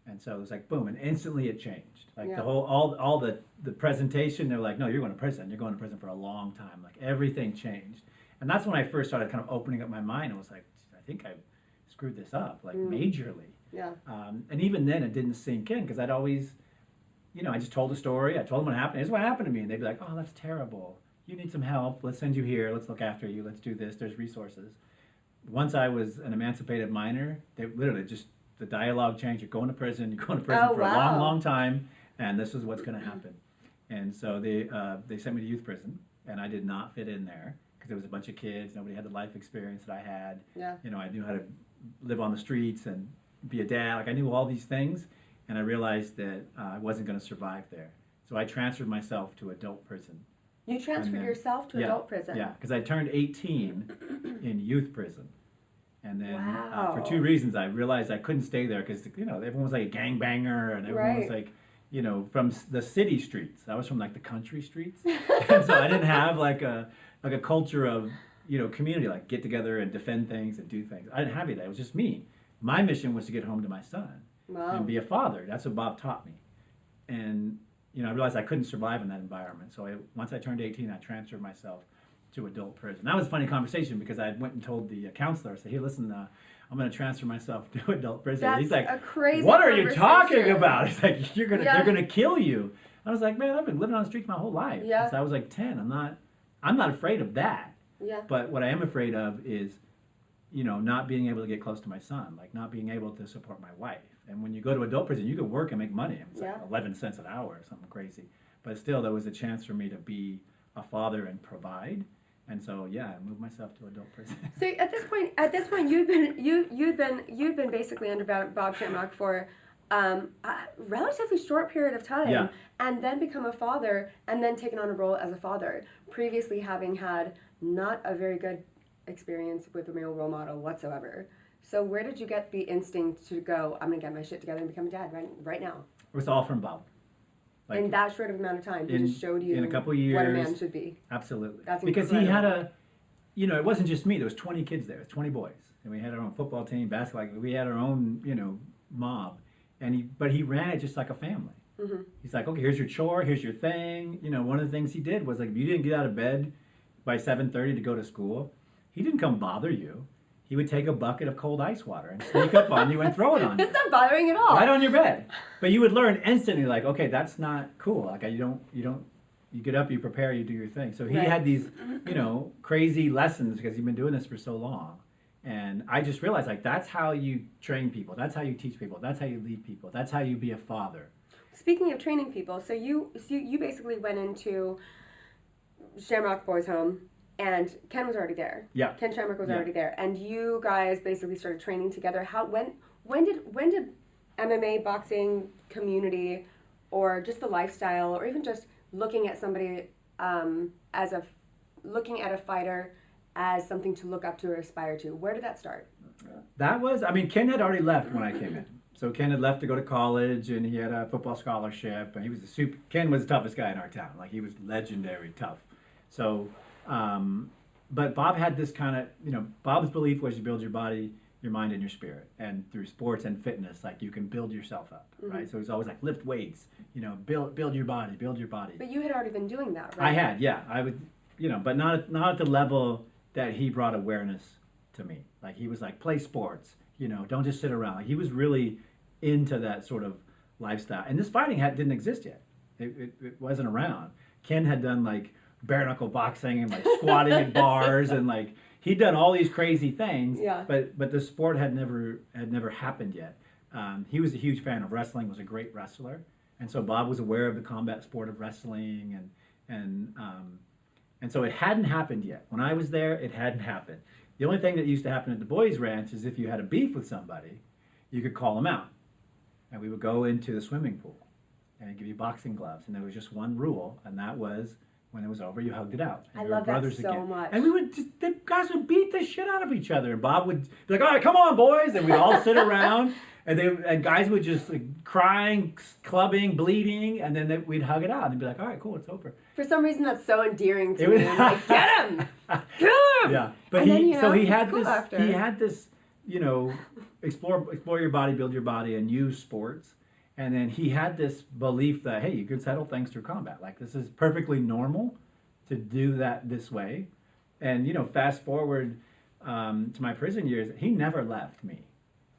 And so it was like, boom, and instantly it changed. Like Yeah. the whole, all the presentation, they're like, no, you're going to prison. You're going to prison for a long time. Like everything changed. And that's when I first started kind of opening up my mind and was like, I think I screwed this up, like majorly. Yeah. And even then it didn't sink in because I'd always, I just told a story. I told them what happened. This is what happened to me. And they'd be like, oh, that's terrible. You need some help. Let's send you here. Let's look after you. Let's do this. There's resources. Once I was an emancipated minor, they literally just, the dialogue changed. You're going to prison. You're going to prison Oh, for a wow. long, long time. And this is what's going to happen. And so they sent me to youth prison. And I did not fit in there because there was a bunch of kids. Nobody had the life experience that I had. Yeah. I knew how to live on the streets and be a dad. Like I knew all these things. And I realized that I wasn't going to survive there. So I transferred myself to adult prison. You transferred yourself to adult prison. Yeah, because I turned 18 in youth prison. And then Wow. for two reasons, I realized I couldn't stay there because, everyone was like a gangbanger and everyone was like, from the city streets. I was from like the country streets. And so I didn't have like a culture of, community, like get together and defend things and do things. I didn't have any of that. It was just me. My mission was to get home to my son and be a father. That's what Bob taught me. And, I realized I couldn't survive in that environment. So once I turned 18, I transferred myself to adult prison. That was a funny conversation because I went and told the counselor, I said, hey, listen, I'm going to transfer myself to adult prison. That's He's like, a crazy what are you talking conversation. about? It's like, they're going to kill you. I was like, man, I've been living on the streets my whole life. Yeah. Since I was like 10. I'm not afraid of that. Yeah. But what I am afraid of is, not being able to get close to my son, like not being able to support my wife. And when you go to adult prison, you can work and make money. It's like 11 cents an hour or something crazy. But still, there was a chance for me to be a father and provide. And so, I moved myself to adult prison. So at this point, you've been basically under Bob Shamrock for a relatively short period of time, and then become a father, and then taken on a role as a father. Previously, having had not a very good experience with a male role model whatsoever. So where did you get the instinct to go, I'm going to get my shit together and become a dad right now? It was all from Bob. Like, in that short of amount of time, he just showed you in a couple of years, what a man should be. Absolutely. That's because he incredible. had it wasn't just me. There was 20 kids there. It was 20 boys. And we had our own football team, basketball. We had our own, mob. But he ran it just like a family. Mm-hmm. He's like, okay, here's your chore. Here's your thing. One of the things he did was like, if you didn't get out of bed by 7:30 to go to school, he didn't come bother you. He would take a bucket of cold ice water and sneak up on you and throw it on you. It's not bothering at all. Right on your bed. But you would learn instantly, like, okay, that's not cool. Like, you get up, you prepare, you do your thing. So he had these, crazy lessons because he'd been doing this for so long. And I just realized, like, that's how you train people. That's how you teach people. That's how you lead people. That's how you be a father. Speaking of training people, so you basically went into Shamrock Boys Home, and Ken was already there. Yeah. Ken Shamrock was already there, and you guys basically started training together. When did MMA boxing community, or just the lifestyle, or even just looking at somebody looking at a fighter as something to look up to or aspire to? Where did that start? Ken had already left when I came in. So Ken had left to go to college, and he had a football scholarship, and he was Ken was the toughest guy in our town. Like, he was legendary tough. So, but Bob had this kind of, Bob's belief was you build your body, your mind, and your spirit. And through sports and fitness, like, you can build yourself up, right? So it was always like, lift weights, build your body, build your body. But you had already been doing that, right? I had, yeah. I would, but not at the level that he brought awareness to me. Like, he was like, play sports, don't just sit around. Like, he was really into that sort of lifestyle. And this fighting didn't exist yet. It wasn't around. Ken had done like bare knuckle boxing and like squatting at bars, and like he'd done all these crazy things. Yeah. But the sport had never happened yet. He was a huge fan of wrestling. Was a great wrestler, and so Bob was aware of the combat sport of wrestling, and so it hadn't happened yet. When I was there, it hadn't happened. The only thing that used to happen at the boys' ranch is if you had a beef with somebody, you could call them out. And we would go into the swimming pool and give you boxing gloves. And there was just one rule, and that was when it was over, you hugged it out. And I you were love that brothers so again. much. And the guys would beat the shit out of each other. And Bob would be like, all right, come on, boys. And we'd all sit around. And guys would just like, crying, clubbing, bleeding. And then we'd hug it out. And they'd be like, all right, cool, it's over. For some reason, that's so endearing to me. I'm like, get him! Kill him! Yeah. But And then, he had cool this, after. he had this, explore your body, build your body, and use sports. And then he had this belief that, hey, you can settle things through combat. Like, this is perfectly normal to do that this way. And, fast forward to my prison years, he never left me.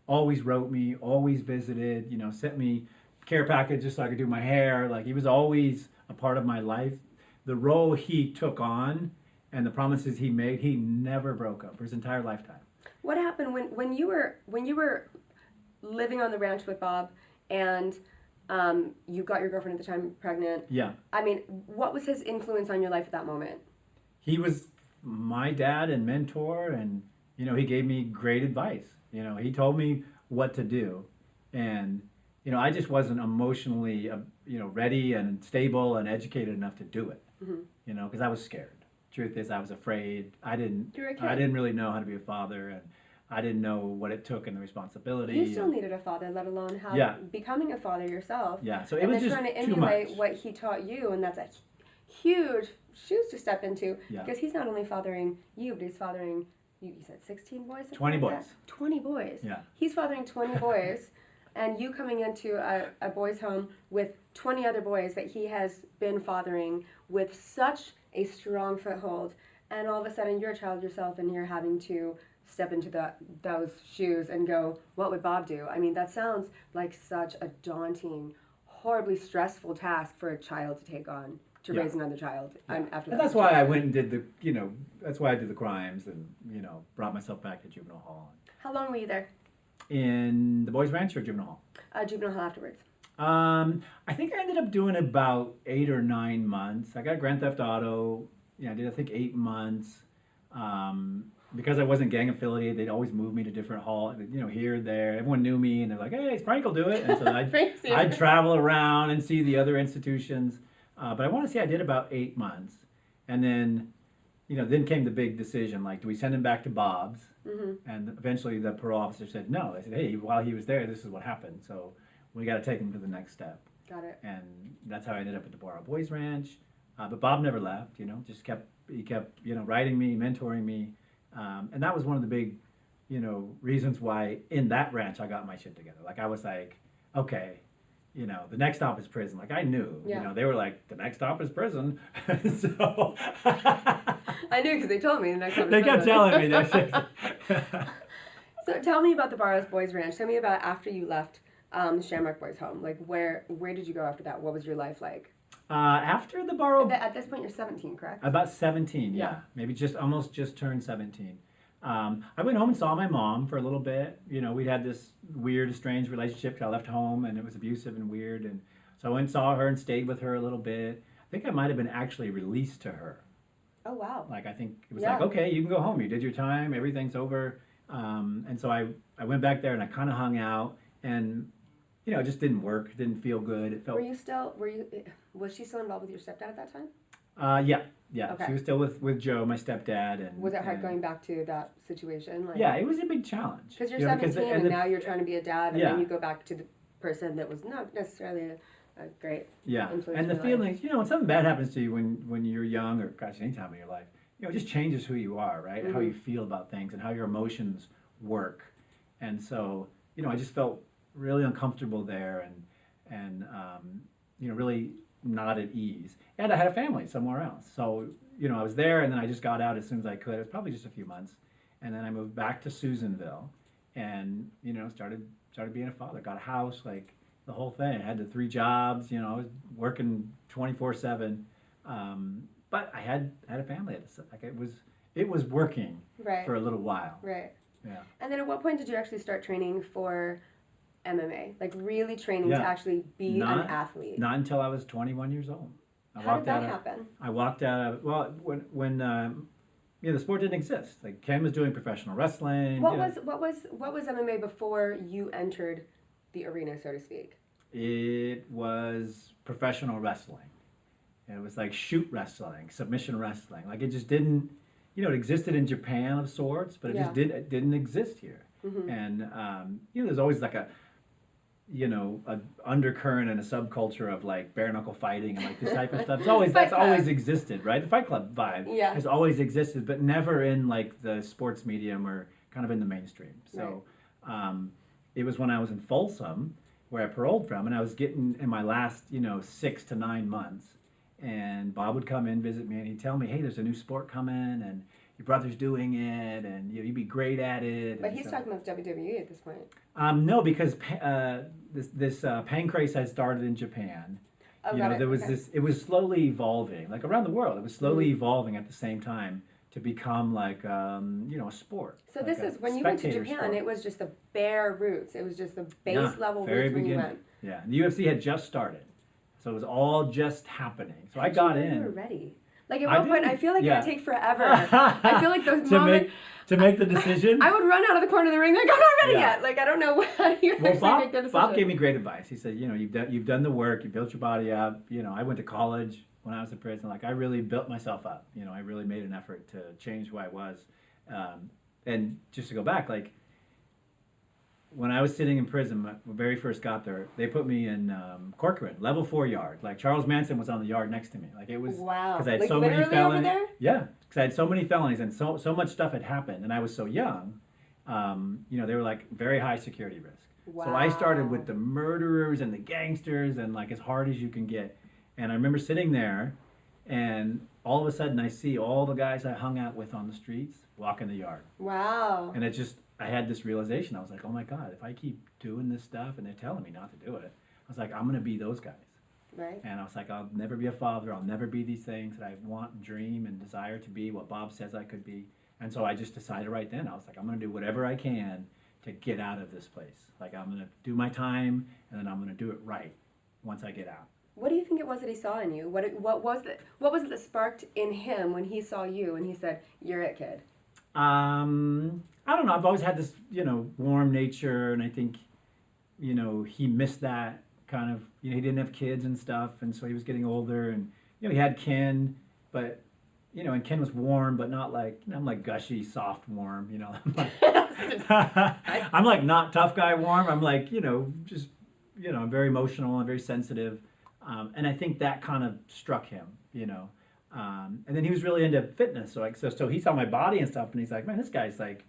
Always wrote me, always visited, sent me care packages so I could do my hair. Like, he was always a part of my life. The role he took on and the promises he made, he never broke up for his entire lifetime. What happened when you were living on the ranch with Bob and you got your girlfriend at the time pregnant? Yeah. I mean, what was his influence on your life at that moment? He was my dad and mentor, and he gave me great advice. He told me what to do, and I just wasn't emotionally ready and stable and educated enough to do it. Because I was scared. Truth is, I was afraid. I didn't really know how to be a father, and I didn't know what it took and the responsibility. You still needed a father, let alone becoming a father yourself. Yeah, so it was just trying to too emulate much. what he taught you, and that's a huge shoes to step into. Yeah. Because he's not only fathering you, but he's fathering, you said 16 boys? 20 boys. That? 20 boys. Yeah. He's fathering 20 boys, and you coming into a boys' home with 20 other boys that he has been fathering with such a strong foothold, and all of a sudden you're a child yourself and you're having to step into those shoes and go, what would Bob do? I mean, that sounds like such a daunting, horribly stressful task for a child to take on, to raise another child. Yeah. After and that's why I went and did that's why I did the crimes and, brought myself back to juvenile hall. How long were you there? In the boys' ranch or juvenile hall? Juvenile hall afterwards. I think I ended up doing about 8 or 9 months. I got Grand Theft Auto. I did, I think, 8 months. Because I wasn't gang affiliated, they'd always move me to different halls, here, there. Everyone knew me, and they're like, hey, Frank will do it. And so I'd travel around and see the other institutions. But I want to say I did about 8 months. And then, then came the big decision, like, do we send him back to Bob's? Mm-hmm. And eventually the parole officer said no. They said, hey, while he was there, this is what happened. So we got to take him to the next step. Got it. And that's how I ended up at the Barrow Boys Ranch. But Bob never left, just kept writing me, mentoring me. And that was one of the big, reasons why in that ranch I got my shit together. Like, I was like, okay, the next stop is prison. Like, I knew, they were like, the next stop is prison. So I knew because they told me the next stop is they prison. kept telling me that. So tell me about the Barrows Boys Ranch. Tell me about after you left the Shamrock Boys home. Like, where did you go after that? What was your life like? After the Barrow... At this point, you're 17, correct? About 17, yeah. Maybe almost just turned 17. I went home and saw my mom for a little bit. We'd had this weird, strange relationship. I left home, and it was abusive and weird. And so I went and saw her and stayed with her a little bit. I think I might have been actually released to her. Oh, wow. Like, I think it was like, okay, you can go home. You did your time. Everything's over. And so I went back there, and I kind of hung out. And, it just didn't work. It didn't feel good. It felt... Was she still involved with your stepdad at that time? Yeah. Okay. She was still with Joe, my stepdad. And was it hard going back to that situation? Like, yeah, it was a big challenge. Because you're 17 and now you're trying to be a dad, and Yeah. then you go back to the person that was not necessarily a great influence. And the in your feelings, when something bad happens to you when you're young, or gosh, any time in your life, it just changes who you are, right? Mm-hmm. How you feel about things and how your emotions work. And so, I just felt really uncomfortable there and really not at ease. And I had a family somewhere else. So, I was there, and then I just got out as soon as I could. It was probably just a few months. And then I moved back to Susanville and, started being a father. Got a house, like the whole thing. I had the 3 jobs, I was working 24/7. But I had a family. Like, it was working for a little while. Right. Yeah. And then at what point did you actually start training for MMA? Like, really training to actually be an athlete? Not until I was 21 years old. How did that happen? I walked out of, when the sport didn't exist. Like, Ken was doing professional wrestling. What was MMA before you entered the arena, so to speak? It was professional wrestling. And it was like shoot wrestling, submission wrestling. Like it just didn't, it existed in Japan of sorts, but it didn't exist here. And there's always like a undercurrent and a subculture of like bare knuckle fighting and like this type of stuff. That's always existed, right? The Fight Club vibe has always existed, but never in like the sports medium or kind of in the mainstream. So it was when I was in Folsom, where I paroled from, and I was getting in my last 6 to 9 months, and Bob would come in, visit me, and he'd tell me, hey, there's a new sport coming, and your brother's doing it, and you'd be great at it. But he's talking about WWE at this point. No, because this pancrase had started in Japan. Oh, there was this. It was slowly evolving, like around the world. It was slowly evolving at the same time to become like a sport. So like this is when you went to Japan. Sport. It was just the bare roots. It was just the base level very roots when beginning. you went. Yeah, the UFC had just started, so it was all just happening. So I got in. You were ready. Like at one point, I feel like it would take forever. I feel like those to make the decision. I would run out of the corner of the ring like I'm not ready yet. Like I don't know how you make the decision. Bob gave me great advice. He said, you've done the work, you built your body up. I went to college when I was in prison. Like I really built myself up. I really made an effort to change who I was. And just to go back, like when I was sitting in prison, when I very first got there, they put me in Corcoran, level 4 yard. Like Charles Manson was on the yard next to me. Like it was because I had so many felonies. Over there? Yeah, because I had so many felonies and so much stuff had happened, and I was so young. They were like very high security risk. Wow. So I started with the murderers and the gangsters and like as hard as you can get. And I remember sitting there, and all of a sudden I see all the guys I hung out with on the streets walking the yard. Wow. And I had this realization. I was like, oh my God, if I keep doing this stuff and they're telling me not to do it, I was like, I'm going to be those guys. Right. And I was like, I'll never be a father. I'll never be these things that I want and dream and desire to be, what Bob says I could be. And so I just decided right then, I was like, I'm going to do whatever I can to get out of this place. Like I'm going to do my time, and then I'm going to do it right once I get out. What do you think it was that he saw in you? What was it that sparked in him when he saw you and he said, you're it, kid? I don't know. I've always had this, warm nature, and I think, he missed that kind of, he didn't have kids and stuff, and so he was getting older, and, he had Ken, but, and Ken was warm, but not like, I'm like gushy, soft warm, I'm like, I'm like not tough guy warm. I'm like, just, I'm very emotional and very sensitive, and I think that kind of struck him, and then he was really into fitness, so he saw my body and stuff, and he's like, man, this guy's like,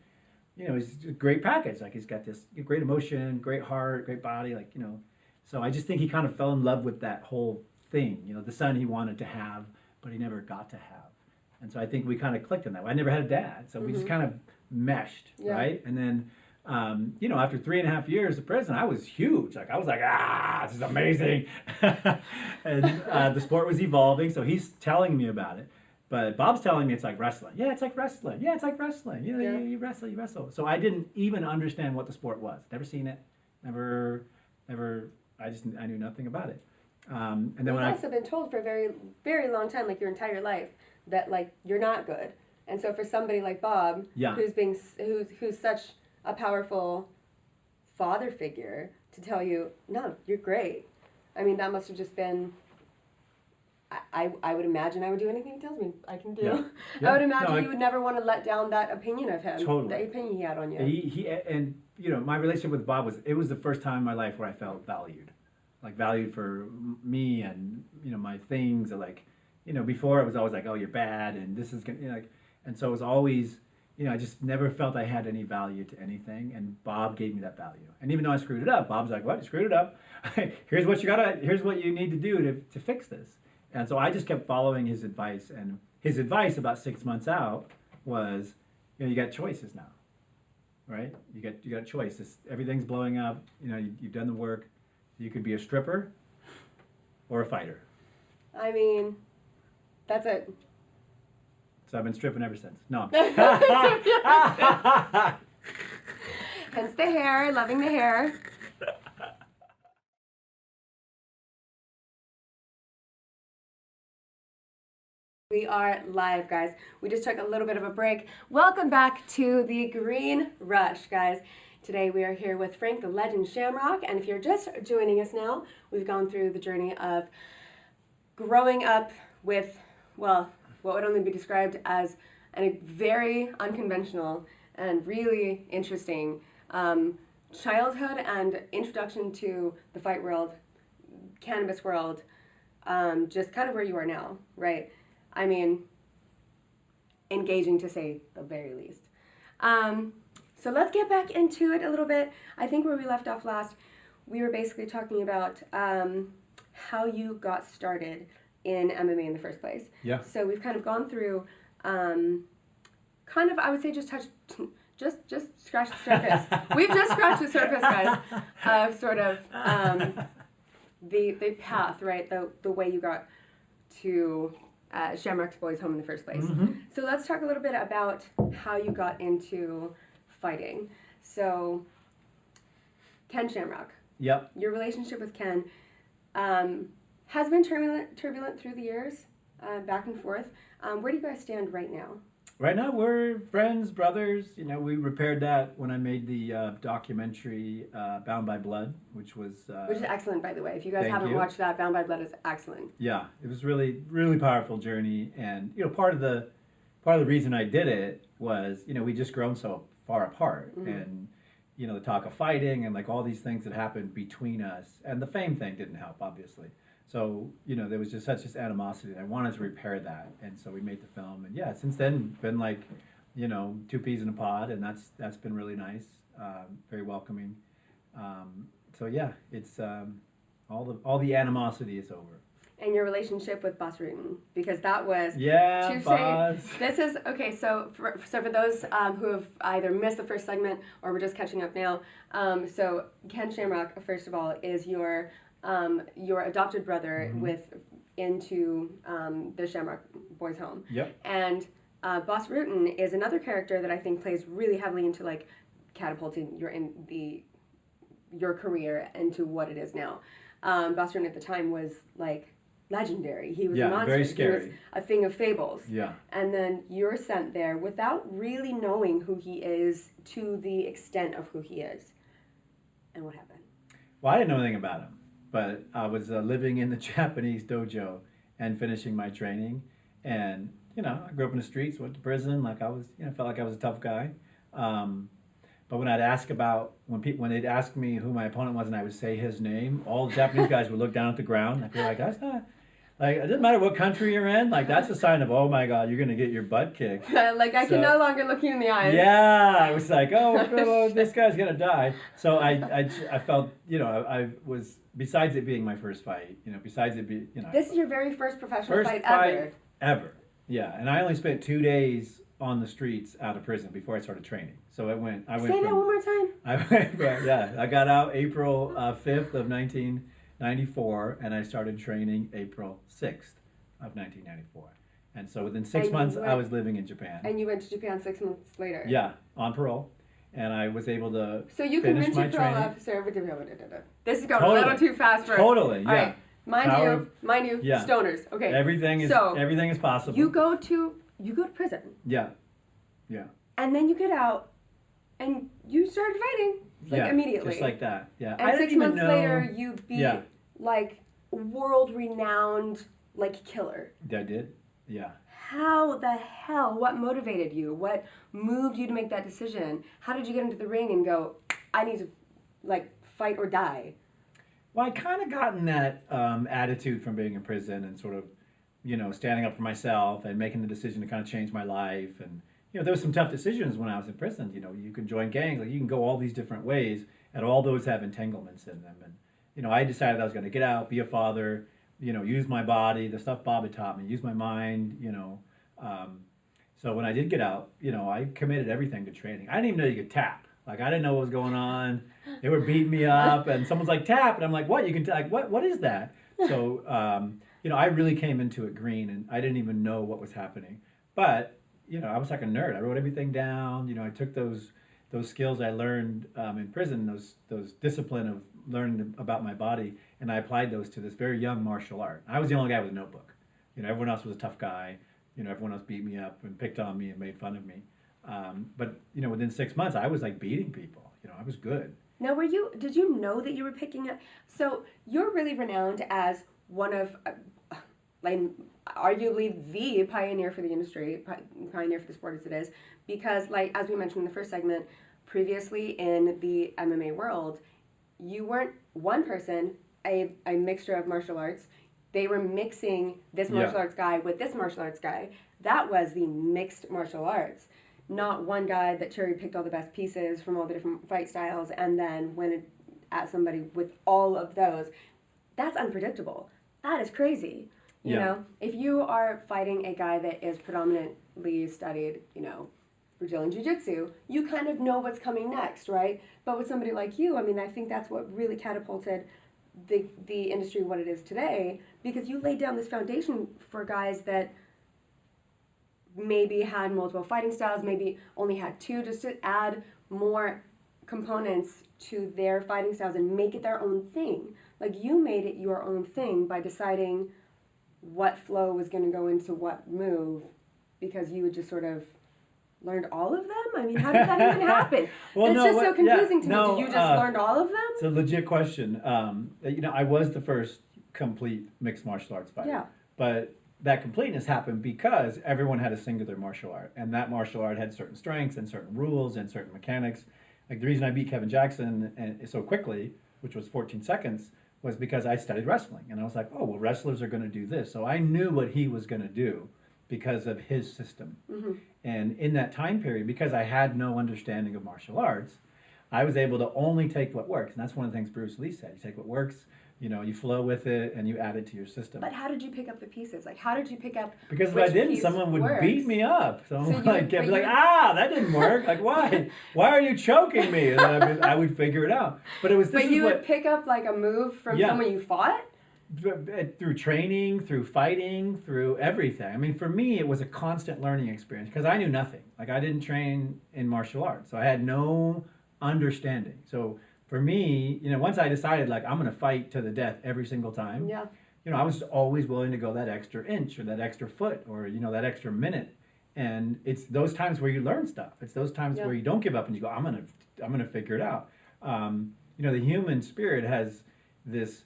he's a great package. Like he's got this great emotion, great heart, great body. Like so I just think he kind of fell in love with that whole thing. The son he wanted to have, but he never got to have. And so I think we kind of clicked in that way. I never had a dad, so we just kind of meshed, right? And then after 3.5 years of prison, I was huge. Like I was like, this is amazing. And the sport was evolving, so he's telling me about it. But Bob's telling me it's like wrestling. Yeah, it's like wrestling. Yeah, it's like wrestling. You wrestle. So I didn't even understand what the sport was. Never seen it. Never. I knew nothing about it. And then you've also been told for a very, very long time, like your entire life, that like you're not good. And so for somebody like Bob, who's such a powerful father figure, to tell you, no, you're great. I mean, that must have just been. I would imagine I would do anything he tells me I can do. Yeah. Yeah. I would imagine he would never want to let down that opinion of him. Totally. The opinion he had on you. And my relationship with Bob it was the first time in my life where I felt valued. Like valued for me and, my things. Like, before it was always like, oh, you're bad and this is going to, and so it was always, I just never felt I had any value to anything. And Bob gave me that value. And even though I screwed it up, Bob's like, what? You screwed it up? Here's what you need to do to fix this. And so I just kept following his advice, and his advice about 6 months out was, you got choices now, right? You got a choice. Everything's blowing up. You've done the work. You could be a stripper or a fighter. I mean, that's it. So I've been stripping ever since. No. Hence the hair, loving the hair. We are live, guys. We just took a little bit of a break. Welcome back to the Green Rush, guys. Today we are here with Frank, the legend Shamrock, and if you're just joining us now, we've gone through the journey of growing up with, well, what would only be described as a very unconventional and really interesting childhood and introduction to the fight world, cannabis world, just kind of where you are now, right? I mean, engaging to say the very least. So let's get back into it a little bit. I think where we left off last, we were basically talking about how you got started in MMA in the first place. Yeah. So we've kind of gone through, kind of, I would say, just scratch the surface. We've just scratched the surface, guys, of sort of the path, right? The way you got to Shamrock's Boys Home in the first place. Mm-hmm. So let's talk a little bit about how you got into fighting. So, Ken Shamrock. Yep. Your relationship with Ken has been turbulent through the years, back and forth. Where do you guys stand right now? Right now, we're friends, brothers. You know, we repaired that when I made the documentary Bound by Blood, which is excellent, by the way. If you guys haven't watched that, Bound by Blood is excellent. Yeah, it was really, really powerful journey, and you know, part of the reason I did it was, you know, we just grown so far apart, and you know, the talk of fighting and like all these things that happened between us, and the fame thing didn't help, obviously. So, you know, there was just such this animosity, and I wanted to repair that. And so we made the film. And yeah, since then, been like, you know, two peas in a pod, and that's been really nice, very welcoming. So yeah, it's all the animosity is over. And your relationship with Boss Rutan, because that was boss. This is okay. So for those who have either missed the first segment or we're just catching up now, so Ken Shamrock, first of all, is your adopted brother into the Shamrock Boys Home. Yep. And Boss Rutan is another character that I think plays really heavily into like catapulting your career into what it is now. Boss Rutan at the time was like legendary. He was a monster. Very scary. He was a thing of fables. Yeah. And then you're sent there without really knowing who he is to the extent of who he is. And what happened? Well, I didn't know anything about him. But I was living in the Japanese dojo and finishing my training, and you know, I grew up in the streets, went to prison. Like I was, you know, felt like I was a tough guy. But when I'd ask about when they'd ask me who my opponent was, and I would say his name, all the Japanese guys would look down at the ground. I'd be like, that's not. Like, it doesn't matter what country you're in. Like, that's a sign of, oh my God, you're gonna get your butt kicked. Like, I can no longer look you in the eyes. Yeah, I was like, oh, this guy's gonna die. So I felt, you know, I was, besides it being my first fight, you know, besides it being, you know. This is your very first professional fight ever. Ever. Yeah, and I only spent 2 days on the streets out of prison before I started training. So I went. Say that one more time. I got out April 5th of 1994, and I started training April 6th of 1994. And so within 6 months, I was living in Japan. And you went to Japan 6 months later. Yeah, on parole. And I was able to So you can rinse your parole off. This is going a little too fast for Totally, yeah. All right. Mind you, stoners. Okay. Everything is possible. You go to prison. Yeah. And then you get out and you started fighting. Immediately. Just like that. Yeah. And 6 months later you beat like world renowned like killer. I did? Yeah. How the hell? What motivated you? What moved you to make that decision? How did you get into the ring and go, I need to like fight or die? Well, I kind of gotten that attitude from being in prison and sort of, you know, standing up for myself and making the decision to kind of change my life. And, you know, there were some tough decisions when I was in prison. You know, you can join gangs, like you can go all these different ways, and all those have entanglements in them. And, you know, I decided I was going to get out, be a father, you know, use my body, the stuff Bob had taught me, use my mind, you know. So when I did get out, you know, I committed everything to training. I didn't even know you could tap. Like, I didn't know what was going on. They were beating me up, and someone's like, tap, and I'm like, what? You can like, what is that? So, you know, I really came into it green, and I didn't even know what was happening. But, you know, I was like a nerd. I wrote everything down. You know, I took those skills I learned in prison, those discipline of learning about my body, and I applied those to this very young martial art. I was the only guy with a notebook. You know, everyone else was a tough guy. You know, everyone else beat me up and picked on me and made fun of me. But, you know, within 6 months, I was like beating people. You know, I was good. Now, did you know that you were picking up? So you're really renowned as one of, like, arguably the pioneer for the industry, pioneer for the sport as it is, because like as we mentioned in the first segment, previously in the MMA world, you weren't one person, a mixture of martial arts. They were mixing this martial arts guy with this martial arts guy. That was the mixed martial arts. Not one guy that cherry picked all the best pieces from all the different fight styles and then went at somebody with all of those. That's unpredictable. That is crazy. You know, if you are fighting a guy that is predominantly studied, you know, Brazilian Jiu-Jitsu, you kind of know what's coming next, right? But with somebody like you, I mean, I think that's what really catapulted the industry what it is today, because you laid down this foundation for guys that maybe had multiple fighting styles, maybe only had two, just to add more components to their fighting styles and make it their own thing. Like, you made it your own thing by deciding what flow was going to go into what move, because you had just sort of learned all of them? I mean, how did that even happen? Well, it's just so confusing to me. No, Did you just learn all of them? It's a legit question. You know, I was the first complete mixed martial arts fighter. Yeah. But that completeness happened because everyone had a singular martial art, and that martial art had certain strengths and certain rules and certain mechanics. Like, the reason I beat Kevin Jackson so quickly, which was 14 seconds, was because I studied wrestling. And I was like, oh, well, wrestlers are going to do this. So I knew what he was going to do because of his system. Mm-hmm. And in that time period, because I had no understanding of martial arts, I was able to only take what works. And that's one of the things Bruce Lee said. You take what works, you know, you flow with it, and you add it to your system. But how did you pick up the pieces? Like, how did you pick up Because if which I didn't, piece someone would works? beat me up. So So I'm like, I'd be like, you- that didn't work. Like, why? Why are you choking me? And I would figure it out. But it was this But is you what, would pick up, like, a move from Yeah. someone you fought? through training, through fighting, through everything. I mean, for me, it was a constant learning experience because I knew nothing. Like, I didn't train in martial arts, so I had no understanding. So for me, you know, once I decided, like, I'm going to fight to the death every single time, Yeah. you know, I was always willing to go that extra inch or that extra foot or, you know, that extra minute. And it's those times where you learn stuff. It's those times where you don't give up and you go, I'm gonna figure it out. You know, the human spirit has this,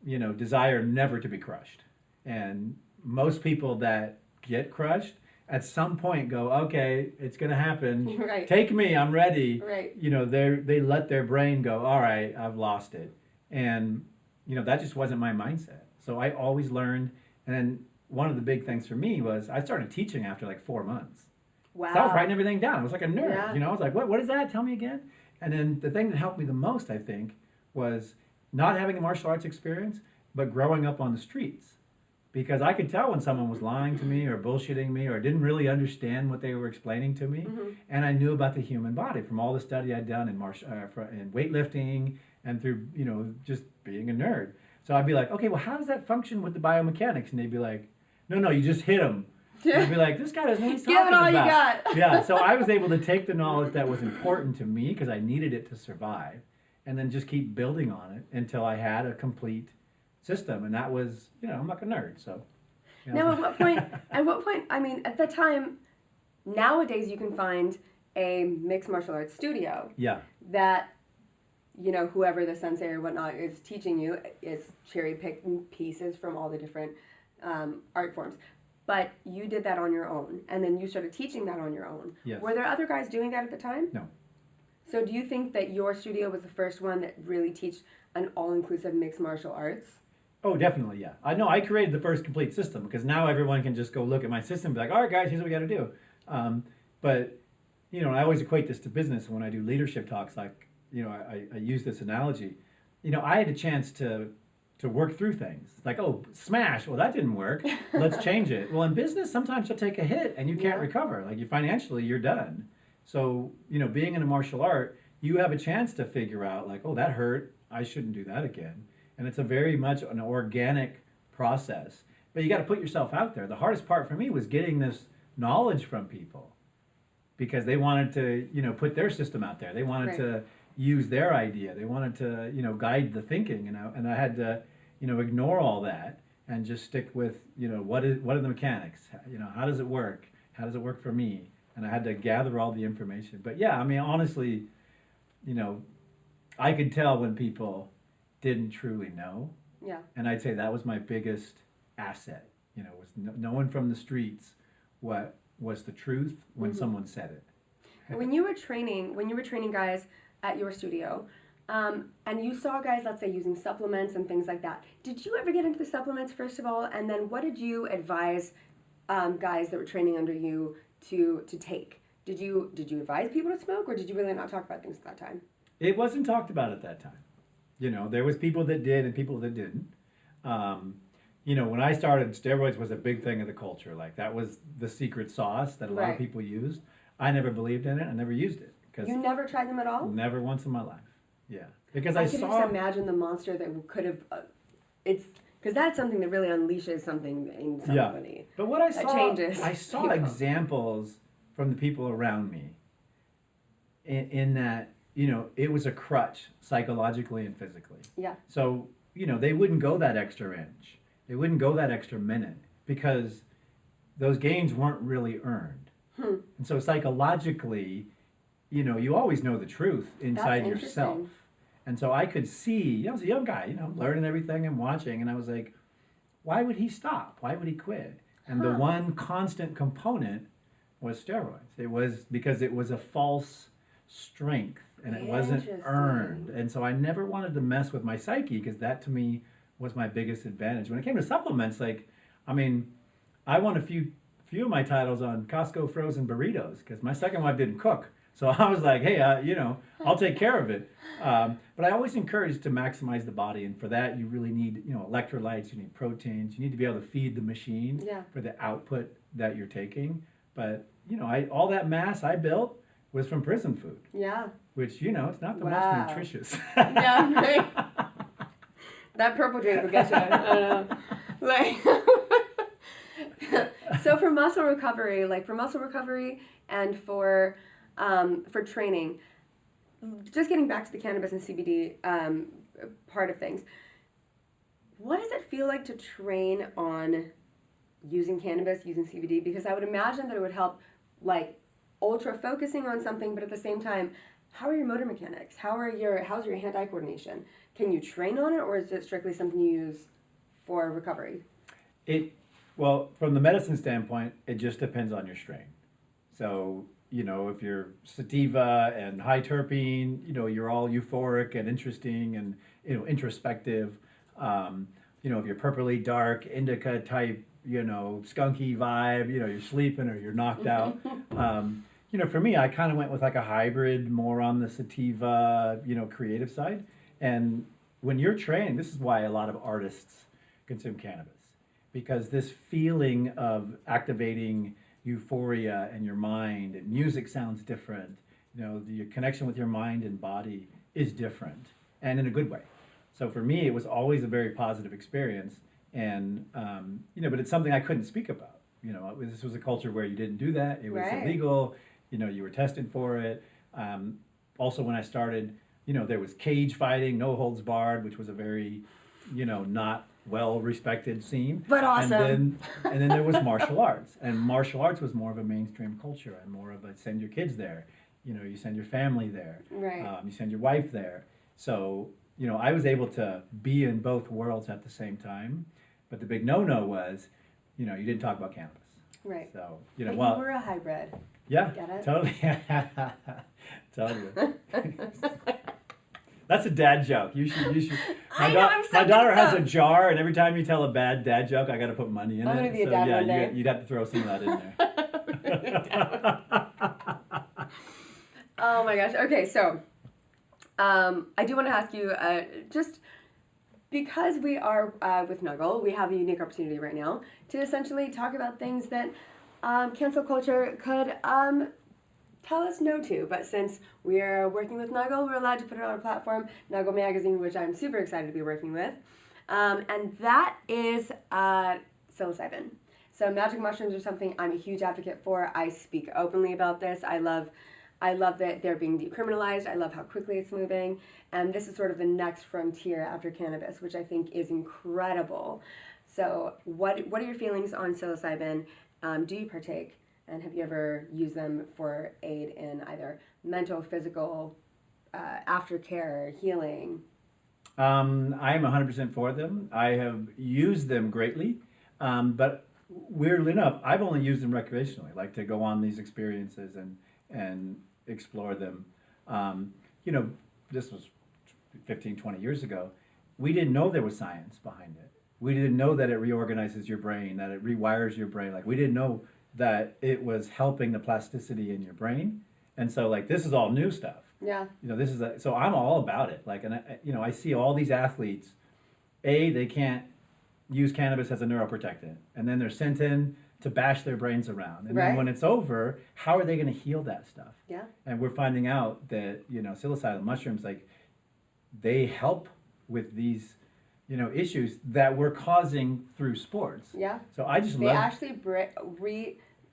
you know, desire never to be crushed. And most people that get crushed at some point go, okay, it's gonna happen. Right. Take me, I'm ready. Right. You know, they let their brain go, all right, I've lost it. And, you know, that just wasn't my mindset. So I always learned. And then one of the big things for me was I started teaching after like 4 months. Wow. So I was writing everything down. I was like a nerd. Yeah. You know, I was like, what is that? Tell me again. And then the thing that helped me the most, I think, was not having a martial arts experience, but growing up on the streets. Because I could tell when someone was lying to me or bullshitting me or didn't really understand what they were explaining to me. Mm-hmm. And I knew about the human body from all the study I'd done in weightlifting and through, you know, just being a nerd. So I'd be like, okay, well, how does that function with the biomechanics? And they'd be like, no, you just hit him. And I'd be like, this guy doesn't know what he's talking Give it all about. you got. Yeah, so I was able to take the knowledge that was important to me because I needed it to survive and then just keep building on it until I had a complete system. And that was, you know, I'm like a nerd, so. You know. Now, at what point, I mean, at the time, nowadays you can find a mixed martial arts studio Yeah, that, you know, whoever the sensei or whatnot is teaching you is cherry picking pieces from all the different art forms. But you did that on your own, and then you started teaching that on your own. Yes. Were there other guys doing that at the time? No. So do you think that your studio was the first one that really teach an all-inclusive mixed martial arts? Oh, definitely, yeah. I know I created the first complete system because now everyone can just go look at my system and be like, all right, guys, here's what we got to do. But, you know, I always equate this to business when I do leadership talks. Like, you know, I use this analogy. You know, I had a chance to work through things. Like, oh, smash, well, that didn't work. Let's change it. Well, in business, sometimes you'll take a hit and you can't recover. Like, financially, you're done. So, you know, being in a martial art, you have a chance to figure out, like, oh, that hurt. I shouldn't do that again. And it's a very much an organic process. But you got to put yourself out there. The hardest part for me was getting this knowledge from people because they wanted to, you know, put their system out there. They wanted to use their idea. They wanted to, you know, guide the thinking, you know, and I had to, you know, ignore all that and just stick with, you know, what are the mechanics? You know, how does it work? How does it work for me? And I had to gather all the information. But yeah, I mean, honestly, you know, I could tell when people didn't truly know. Yeah. And I'd say that was my biggest asset Was knowing from the streets what was the truth when someone said it. When you were training guys at your studio, and you saw guys, let's say, using supplements and things like that, did you ever get into the supplements first of all? And then what did you advise guys that were training under you to take? Did you advise people to smoke, or did you really not talk about things at that time? It wasn't talked about at that time. There was people that did and people that didn't. When I started, steroids was a big thing of the culture. Like, that was the secret sauce that a lot of people used. I never believed in it. I never used it. You never tried them at all? Never once in my life. Yeah. Because I could just imagine the monster that could have, because that's something that really unleashes something in somebody. Yeah. But what I saw, changes I saw examples from the people around me in that, it was a crutch psychologically and physically. Yeah. So, they wouldn't go that extra inch. They wouldn't go that extra minute because those gains weren't really earned. And so psychologically, you always know the truth inside yourself. And so I could see, I was a young guy, learning everything and watching, and I was like, why would he stop? Why would he quit? And the one constant component was steroids. It was because it was a false strength and it wasn't earned. And so I never wanted to mess with my psyche because that to me was my biggest advantage. When it came to supplements, I won a few of my titles on Costco frozen burritos because my second wife didn't cook. So I was like, hey, I'll take care of it. But I always encourage to maximize the body. And for that, you really need, electrolytes, you need proteins. You need to be able to feed the machine for the output that you're taking. But, all that mass I built was from prison food. Yeah. Which, it's not the most nutritious. Yeah, right. That purple drink will get you. I don't know. So for muscle recovery, and for training, just getting back to the cannabis and CBD part of things, what does it feel like to train on using cannabis, using CBD? Because I would imagine that it would help, ultra focusing on something, but at the same time, how are your motor mechanics? How's your hand-eye coordination? Can you train on it, or is it strictly something you use for recovery? Well, from the medicine standpoint, it just depends on your strain. So, if you're sativa and high terpene, you're all euphoric and interesting and, introspective. If you're purpley dark, indica type, skunky vibe, you're sleeping or you're knocked out. For me, I kind of went with a hybrid, more on the sativa, creative side. And when you're training, this is why a lot of artists consume cannabis, because this feeling of activating euphoria in your mind, and music sounds different. Your connection with your mind and body is different, and in a good way. So for me, it was always a very positive experience, and but it's something I couldn't speak about. This was a culture where you didn't do that. It was illegal. You were tested for it. Also, when I started, there was cage fighting, no holds barred, which was a very, not well-respected scene. But awesome. And then there was martial arts. And martial arts was more of a mainstream culture and more of a send your kids there. You send your family there. Right. You send your wife there. So, I was able to be in both worlds at the same time. But the big no-no was, you didn't talk about cannabis. Right. So, but you were a hybrid. Yeah, Get it? totally. Totally. That's a dad joke. You should. My daughter has a jar, and every time you tell a bad dad joke, I got to put money in it. I'm gonna be a dad one day. You'd have to throw some of that in there. Oh my gosh. Okay, so I do want to ask you, just because we are with NUGL, we have a unique opportunity right now to essentially talk about things that cancel culture could tell us no to. But since we are working with NUGL, we're allowed to put it on our platform, NUGL Magazine, which I'm super excited to be working with. And that is psilocybin. So magic mushrooms are something I'm a huge advocate for. I speak openly about this. I love that they're being decriminalized. I love how quickly it's moving. And this is sort of the next frontier after cannabis, which I think is incredible. So what are your feelings on psilocybin? Do you partake? And have you ever used them for aid in either mental, physical, aftercare, healing? I am 100% for them. I have used them greatly. But weirdly enough, I've only used them recreationally, like to go on these experiences and explore them. You know, this was 15, 20 years ago. We didn't know there was science behind it. We didn't know that it reorganizes your brain, that it rewires your brain. Like, we didn't know that it was helping the plasticity in your brain. And so, like, this is all new stuff. Yeah. You know, so I'm all about it. Like, and I see all these athletes, they can't use cannabis as a neuroprotectant, and then they're sent in to bash their brains around. And then when it's over, how are they going to heal that stuff? Yeah. And we're finding out that, psilocybin mushrooms, like, they help with these, issues that we're causing through sports. Yeah. So I just They love. actually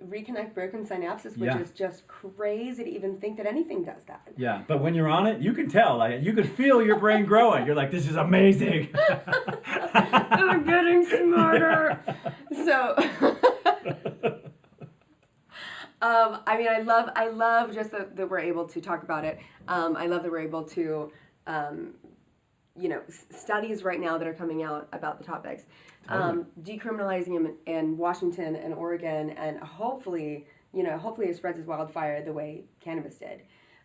reconnect broken synapses, which is just crazy to even think that anything does that. Yeah, but when you're on it, you can tell. Like, you can feel your brain growing. You're like, this is amazing. I'm getting smarter. So, I love just that we're able to talk about it. I love that we're able to, studies right now that are coming out about the topics. Totally. Decriminalizing them in Washington and Oregon, and hopefully it spreads as wildfire the way cannabis did.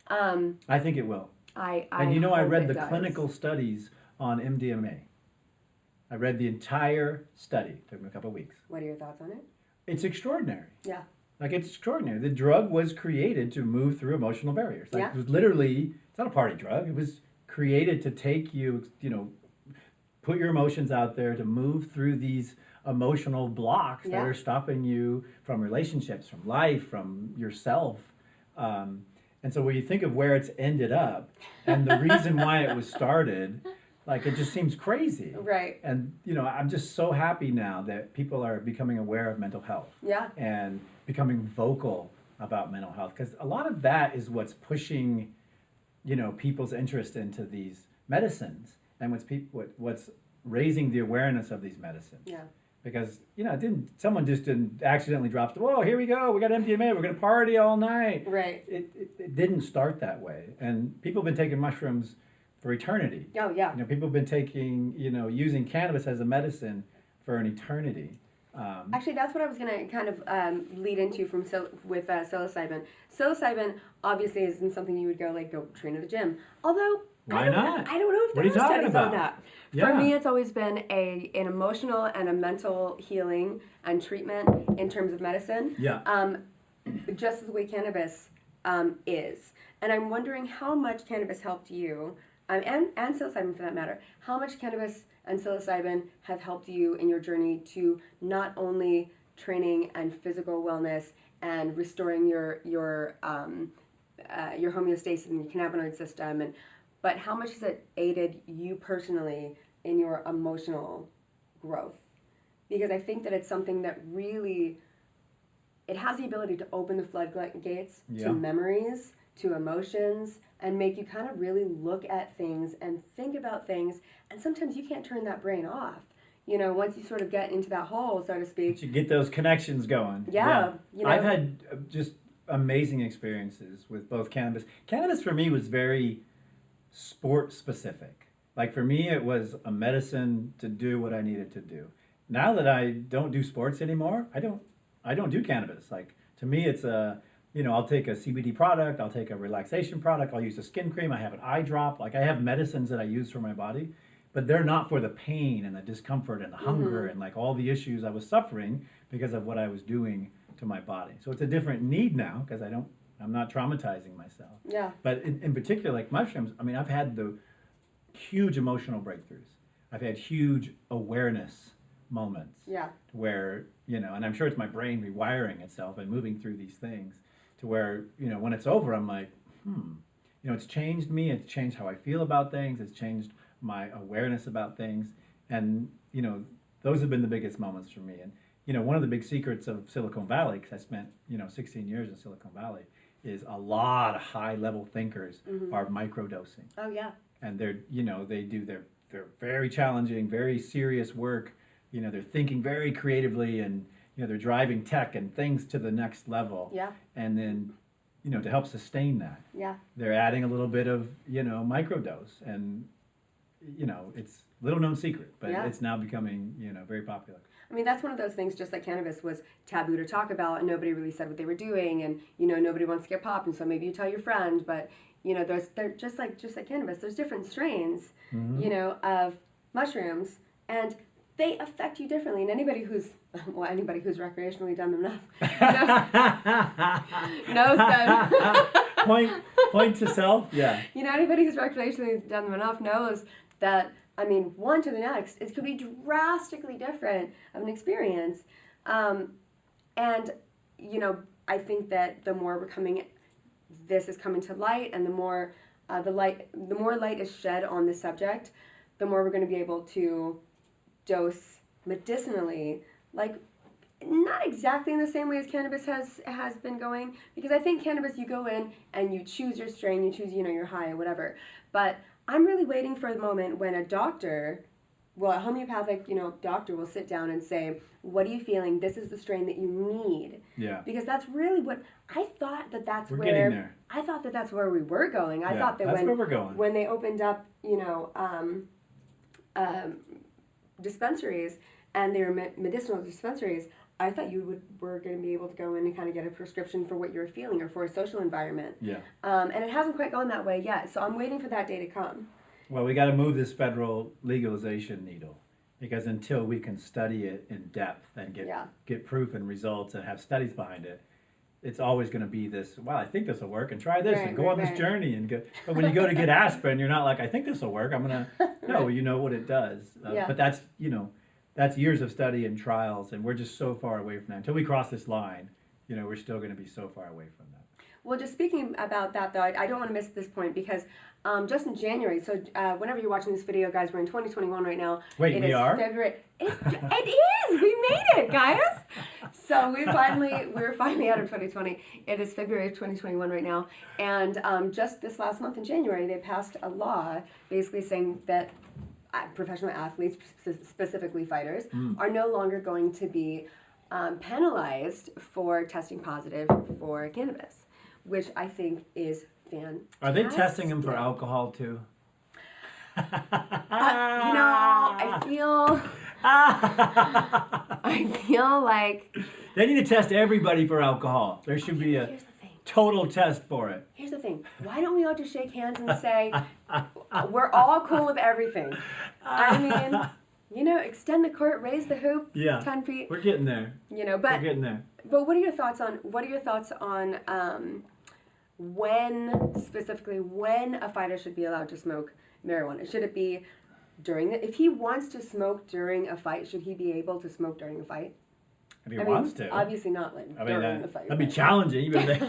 I think it will. I read hope the it does. clinical studies on MDMA. I read the entire study. It took me a couple of weeks. What are your thoughts on it? It's extraordinary. Yeah. Like, it's extraordinary. The drug was created to move through emotional barriers. Like, Yeah. it was literally, it's not a party drug. It was created to take you, put your emotions out there, to move through these emotional blocks that are stopping you from relationships, from life, from yourself. And so when you think of where it's ended up and the reason why it was started, like, it just seems crazy. Right. And, I'm just so happy now that people are becoming aware of mental health. Yeah. And becoming vocal about mental health. Because a lot of that is what's pushing, people's interest into these medicines, and what's raising the awareness of these medicines. Yeah. Because, someone just didn't accidentally drop, whoa, here we go, we got MDMA, we're going to party all night. Right. It didn't start that way. And people have been taking mushrooms for eternity. Oh, yeah. People have been taking, using cannabis as a medicine for an eternity. Actually, that's what I was going to kind of lead into with psilocybin. Psilocybin obviously isn't something you would go train at the gym. Although, Why not? I don't know if What are there you are talking studies about? on that. Yeah. For me, it's always been an emotional and a mental healing and treatment in terms of medicine. Yeah. Just the way cannabis is. And I'm wondering how much cannabis helped you, and psilocybin for that matter, how much cannabis and psilocybin have helped you in your journey to not only training and physical wellness and restoring your homeostasis in your cannabinoid system, but how much has it aided you personally in your emotional growth? Because I think that it's something that really, it has the ability to open the floodgates to memories, to emotions, and make you kind of really look at things and think about things. And sometimes you can't turn that brain off. Once you sort of get into that hole, so to speak. You get those connections going. Yeah. I've had just amazing experiences with both cannabis. Cannabis for me was very sport specific. Like, for me, it was a medicine to do what I needed to do. Now that I don't do sports anymore, I don't do cannabis. Like, to me, it's I'll take a CBD product, I'll take a relaxation product, I'll use a skin cream, I have an eye drop. Like, I have medicines that I use for my body, but they're not for the pain and the discomfort and the hunger and like all the issues I was suffering because of what I was doing to my body. So it's a different need now because I'm not traumatizing myself. Yeah. But in particular, like mushrooms, I've had the huge emotional breakthroughs. I've had huge awareness moments. Yeah. Where, and I'm sure it's my brain rewiring itself and moving through these things to where, when it's over, I'm like, it's changed me. It's changed how I feel about things. It's changed my awareness about things. And, those have been the biggest moments for me. And, one of the big secrets of Silicon Valley, because I spent, 16 years in Silicon Valley, is a lot of high-level thinkers are microdosing. Oh, yeah. And they're, they do their very challenging, very serious work. They're thinking very creatively, and, they're driving tech and things to the next level. Yeah. And then, to help sustain that, they're adding a little bit of, microdose. And, it's little known secret, but it's now becoming, very popular. I mean, that's one of those things, just like cannabis was taboo to talk about and nobody really said what they were doing, and, you know, nobody wants to get popped, and so maybe you tell your friend, but, you know, they're just like cannabis, there's different strains, you know, of mushrooms, and they affect you differently, and anybody who's recreationally done them enough knows that. Point to self, yeah. You know, anybody who's recreationally done them enough knows that, I mean, one to the next, it could be drastically different of an experience. And, you know, I think that the more this is coming to light, and the more light is shed on this subject, the more we're going to be able to dose medicinally, like not exactly in the same way as cannabis has been going, because I think cannabis, you go in and you choose your strain, you choose, you know, your high or whatever, but I'm really waiting for the moment when a homeopathic, you know, doctor will sit down and say, what are you feeling? This is the strain that you need. Yeah. Because that's really what I thought We're getting there. I thought that's where we were going. I thought that where we're going. When they opened up, you know, dispensaries, and they were medicinal dispensaries, I thought were going to be able to go in and kind of get a prescription for what you were feeling or for a social environment. Yeah. And it hasn't quite gone that way yet, so I'm waiting for that day to come. Well, we got to move this federal legalization needle, because until we can study it in depth and get proof and results and have studies behind it, it's always going to be this, well, I think this will work, and try this, and go on this journey. But when you go to get aspirin, you're not like, I think this will work. I'm going to, no, you know what it does. But that's, you know, that's years of study and trials, and we're just so far away from that. Until we cross this line, you know, we're still going to be so far away from that. Well, just speaking about that, though, I don't want to miss this point, because just in January, so whenever you're watching this video, guys, we're in 2021 right now. Wait, we are? February. It is! We made it, guys! So we're finally out of 2020. It is February of 2021 right now. And just this last month in January, they passed a law basically saying that professional athletes, specifically fighters, are no longer going to be penalized for testing positive for cannabis, which I think is fantastic. Are they testing them for alcohol too? You know, I feel like they need to test everybody for alcohol. There should be a total test for it. Here's the thing. Why don't we all just shake hands and say, we're all cool with everything? I mean, you know, extend the court, raise the hoop, 10 feet. We're getting there. You know, but we're getting there. But what are your thoughts on when a fighter should be allowed to smoke marijuana? Should it be if he wants to smoke during a fight, should he be able to smoke during a fight? If he wants to. Obviously not during the fight. That'd be challenging. Light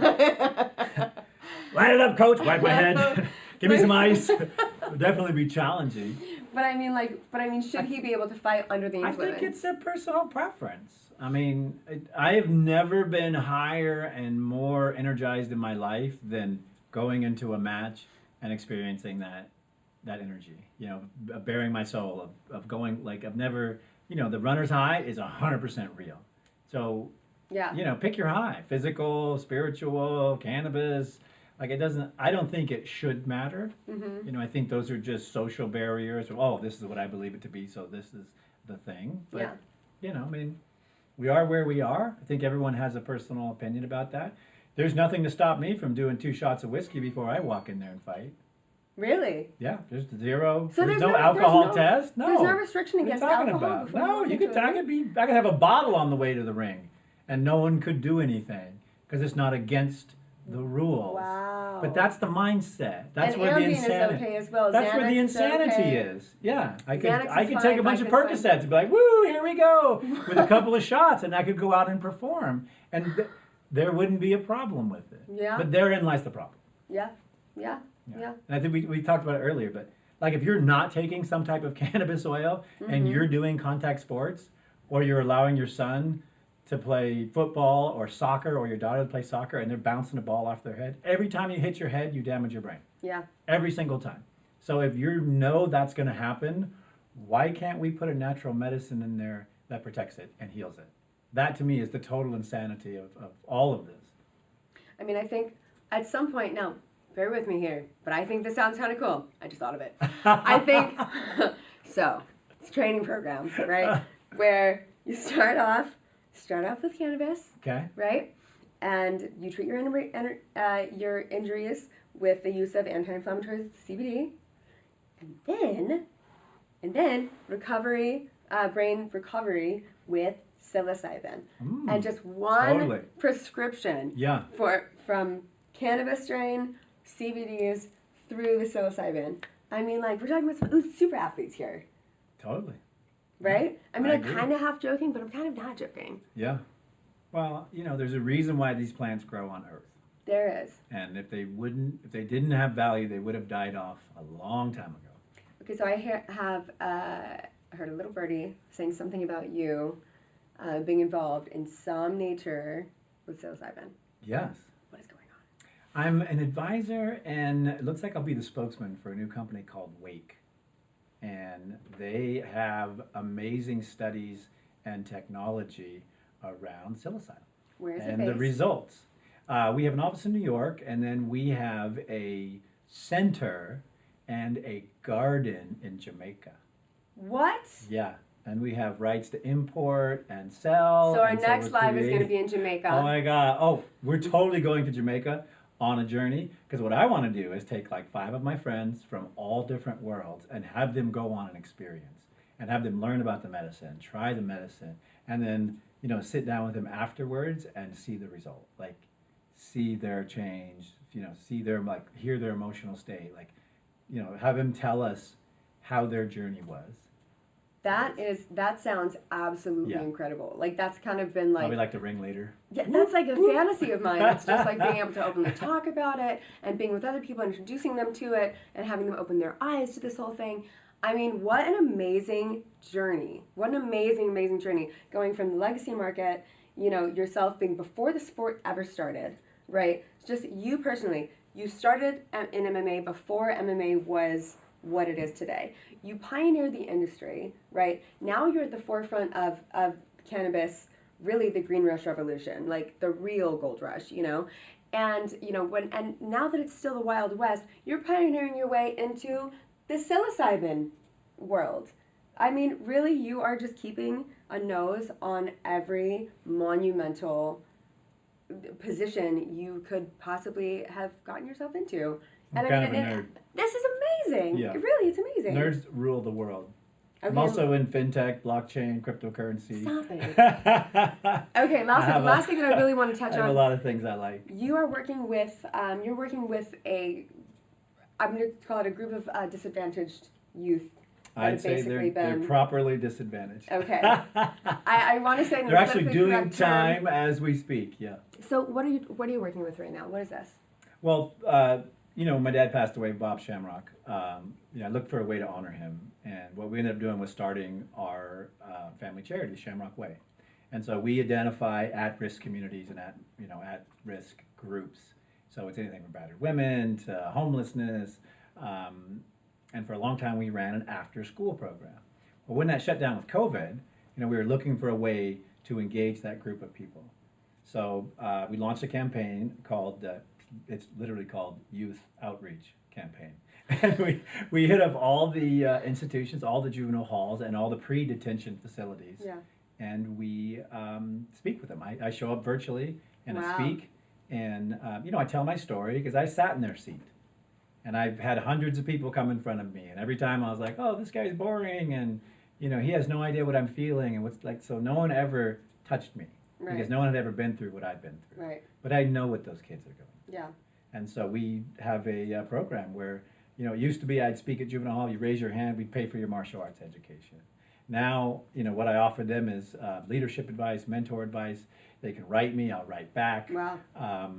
it up, coach. Wipe my head. Give me some ice. It would definitely be challenging. But I mean, should he be able to fight under the influence? I think it's a personal preference. I mean, I have never been higher and more energized in my life than going into a match and experiencing that energy. You know, bearing my soul of going, like, I've never, you know, the runner's high is 100% real. So, you know, pick your high, physical, spiritual, cannabis. Like, I don't think it should matter. Mm-hmm. You know, I think those are just social barriers. Oh, this is what I believe it to be, so this is the thing. But, you know, I mean, we are where we are. I think everyone has a personal opinion about that. There's nothing to stop me from doing 2 shots of whiskey before I walk in there and fight. Really? Yeah, there's zero. So there's no alcohol test. No. There's no restriction against alcohol. About? No, you could. I could have a bottle on the way to the ring, and no one could do anything because it's not against the rules. Wow. But that's the mindset. That's and where the insanity is okay as well. That's Xanax where the insanity is. Yeah, I Xanax could take a bunch of Percocets and be like, "Woo, here we go," with a couple of shots, and I could go out and perform, and there wouldn't be a problem with it. Yeah. But therein lies the problem. Yeah. And I think we talked about it earlier, but like if you're not taking some type of cannabis oil and you're doing contact sports, or you're allowing your son to play football or soccer, or your daughter to play soccer, and they're bouncing a ball off their head, every time you hit your head, you damage your brain. Yeah. Every single time. So if you know that's going to happen, why can't we put a natural medicine in there that protects it and heals it? That to me is the total insanity of all of this. I mean, I think at some point, now, bear with me here, but I think this sounds kind of cool. I just thought of it. I think, so, it's a training program, right? Where You start off with cannabis, Okay. right? And you treat your injuries with the use of anti-inflammatories, CBD, and then recovery, brain recovery with psilocybin, and just one totally. prescription Yeah. from cannabis strain, CBDs through the psilocybin. I mean, like, we're talking about some super athletes here, Totally. right? I mean, I I'm agree. kind of half joking, but I'm kind of not joking. Yeah. Well, there's a reason why these plants grow on Earth. There is. And if they didn't have value, they would have died off a long time ago. Okay, so I have heard a little birdie saying something about you being involved in some nature with psilocybin. Yes. What is going on? I'm an advisor, and it looks like I'll be the spokesman for a new company called Wake. And they have amazing studies and technology around psilocybin. Where is it And based? the results. We have an office in New York, and then we have a center and a garden in Jamaica. What? Yeah. And we have rights to import and sell. So our and next we're live is going to creating- be in Jamaica. Oh my God. Oh, we're totally going to Jamaica on a journey. Because what I want to do is take like 5 of my friends from all different worlds and have them go on an experience and have them learn about the medicine, try the medicine, and then, sit down with them afterwards and see the result. Like, see their change, see their, like, hear their emotional state. Like, have them tell us how their journey was. That sounds absolutely Yeah. incredible. Like, that's kind of been I'll be like, like the ringleader. yeah, that's like a fantasy of mine. It's just like being able to openly talk about it and being with other people, introducing them to it and having them open their eyes to this whole thing. I mean, what an amazing journey. What an amazing, amazing journey. Going from the legacy market, yourself being before the sport ever started, right? It's just you personally, you started in MMA before MMA was what it is today. You pioneered the industry, right? Now you're at the forefront of cannabis, really the green rush revolution, like the real gold rush, And and now that it's still the Wild West, you're pioneering your way into the psilocybin world. I mean, really, you are just keeping a nose on every monumental position you could possibly have gotten yourself into. I'm kind of a nerd. This is amazing. Yeah. It's amazing. Nerds rule the world. I'm Okay. also in fintech, blockchain, cryptocurrency. Stop it. I Okay, last thing that I really want to touch have a on. lot of things I like. You are working with I'm going to call it a group of disadvantaged youth. that I'd have say basically they're been- properly disadvantaged. Okay. I want to say in the They're actually politically doing correct term. time as we speak. Yeah. So what are you working with right now? What is this? Well, my dad passed away, Bob Shamrock. I looked for a way to honor him, and what we ended up doing was starting our family charity, Shamrock Way. And so we identify at-risk communities and at-risk groups. So it's anything from battered women to homelessness. And for a long time, we ran an after-school program. Well, when that shut down with COVID, we were looking for a way to engage that group of people. So we launched a campaign called, it's literally called Youth Outreach Campaign. And we hit up all the institutions, all the juvenile halls, and all the pre-detention facilities. Yeah. And we speak with them. I show up virtually and Wow. I speak. And, I tell my story because I sat in their seat. And I've had hundreds of people come in front of me. And every time I was like, oh, this guy's boring. And, he has no idea what I'm feeling. And what's like, so no one ever touched me. Right. Because no one had ever been through what I've been through. Right. But I know what those kids are going through. Yeah. And so we have a program where, it used to be I'd speak at juvenile hall, you raise your hand, we'd pay for your martial arts education. Now, what I offer them is leadership advice, mentor advice. They can write me, I'll write back. Wow.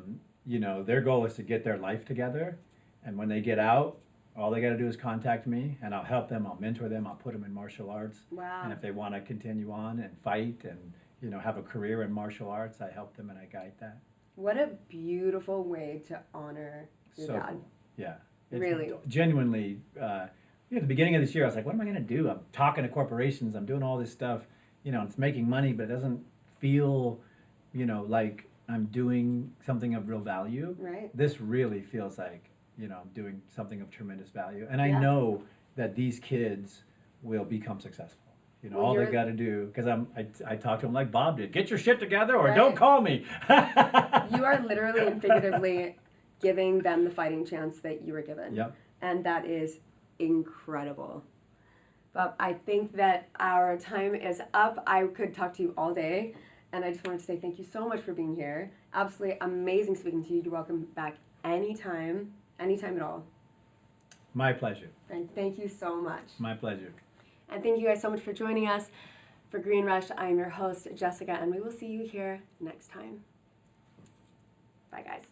Their goal is to get their life together. And when they get out, all they got to do is contact me, and I'll help them, I'll mentor them, I'll put them in martial arts. Wow. And if they want to continue on and fight and, have a career in martial arts, I help them and I guide that. What a beautiful way to honor your So dad. cool. Yeah. It's Really. Genuinely, at the beginning of this year, I was like, what am I going to do? I'm talking to corporations, I'm doing all this stuff, it's making money, but it doesn't feel, like I'm doing something of real value. Right. This really feels like, I'm doing something of tremendous value. And I Yeah. know that these kids will become successful. You know, Well, all they you're- got to do, because I talk to them like Bob did. Get your shit together, or Right. don't call me. You are literally and figuratively giving them the fighting chance that you were given. Yep. And that is incredible. Bob, I think that our time is up. I could talk to you all day, and I just wanted to say thank you so much for being here. Absolutely amazing speaking to you. You're welcome back anytime at all. My pleasure. And thank you so much. My pleasure. And thank you guys so much for joining us. For Green Rush, I am your host, Jessica, and we will see you here next time. Bye, guys.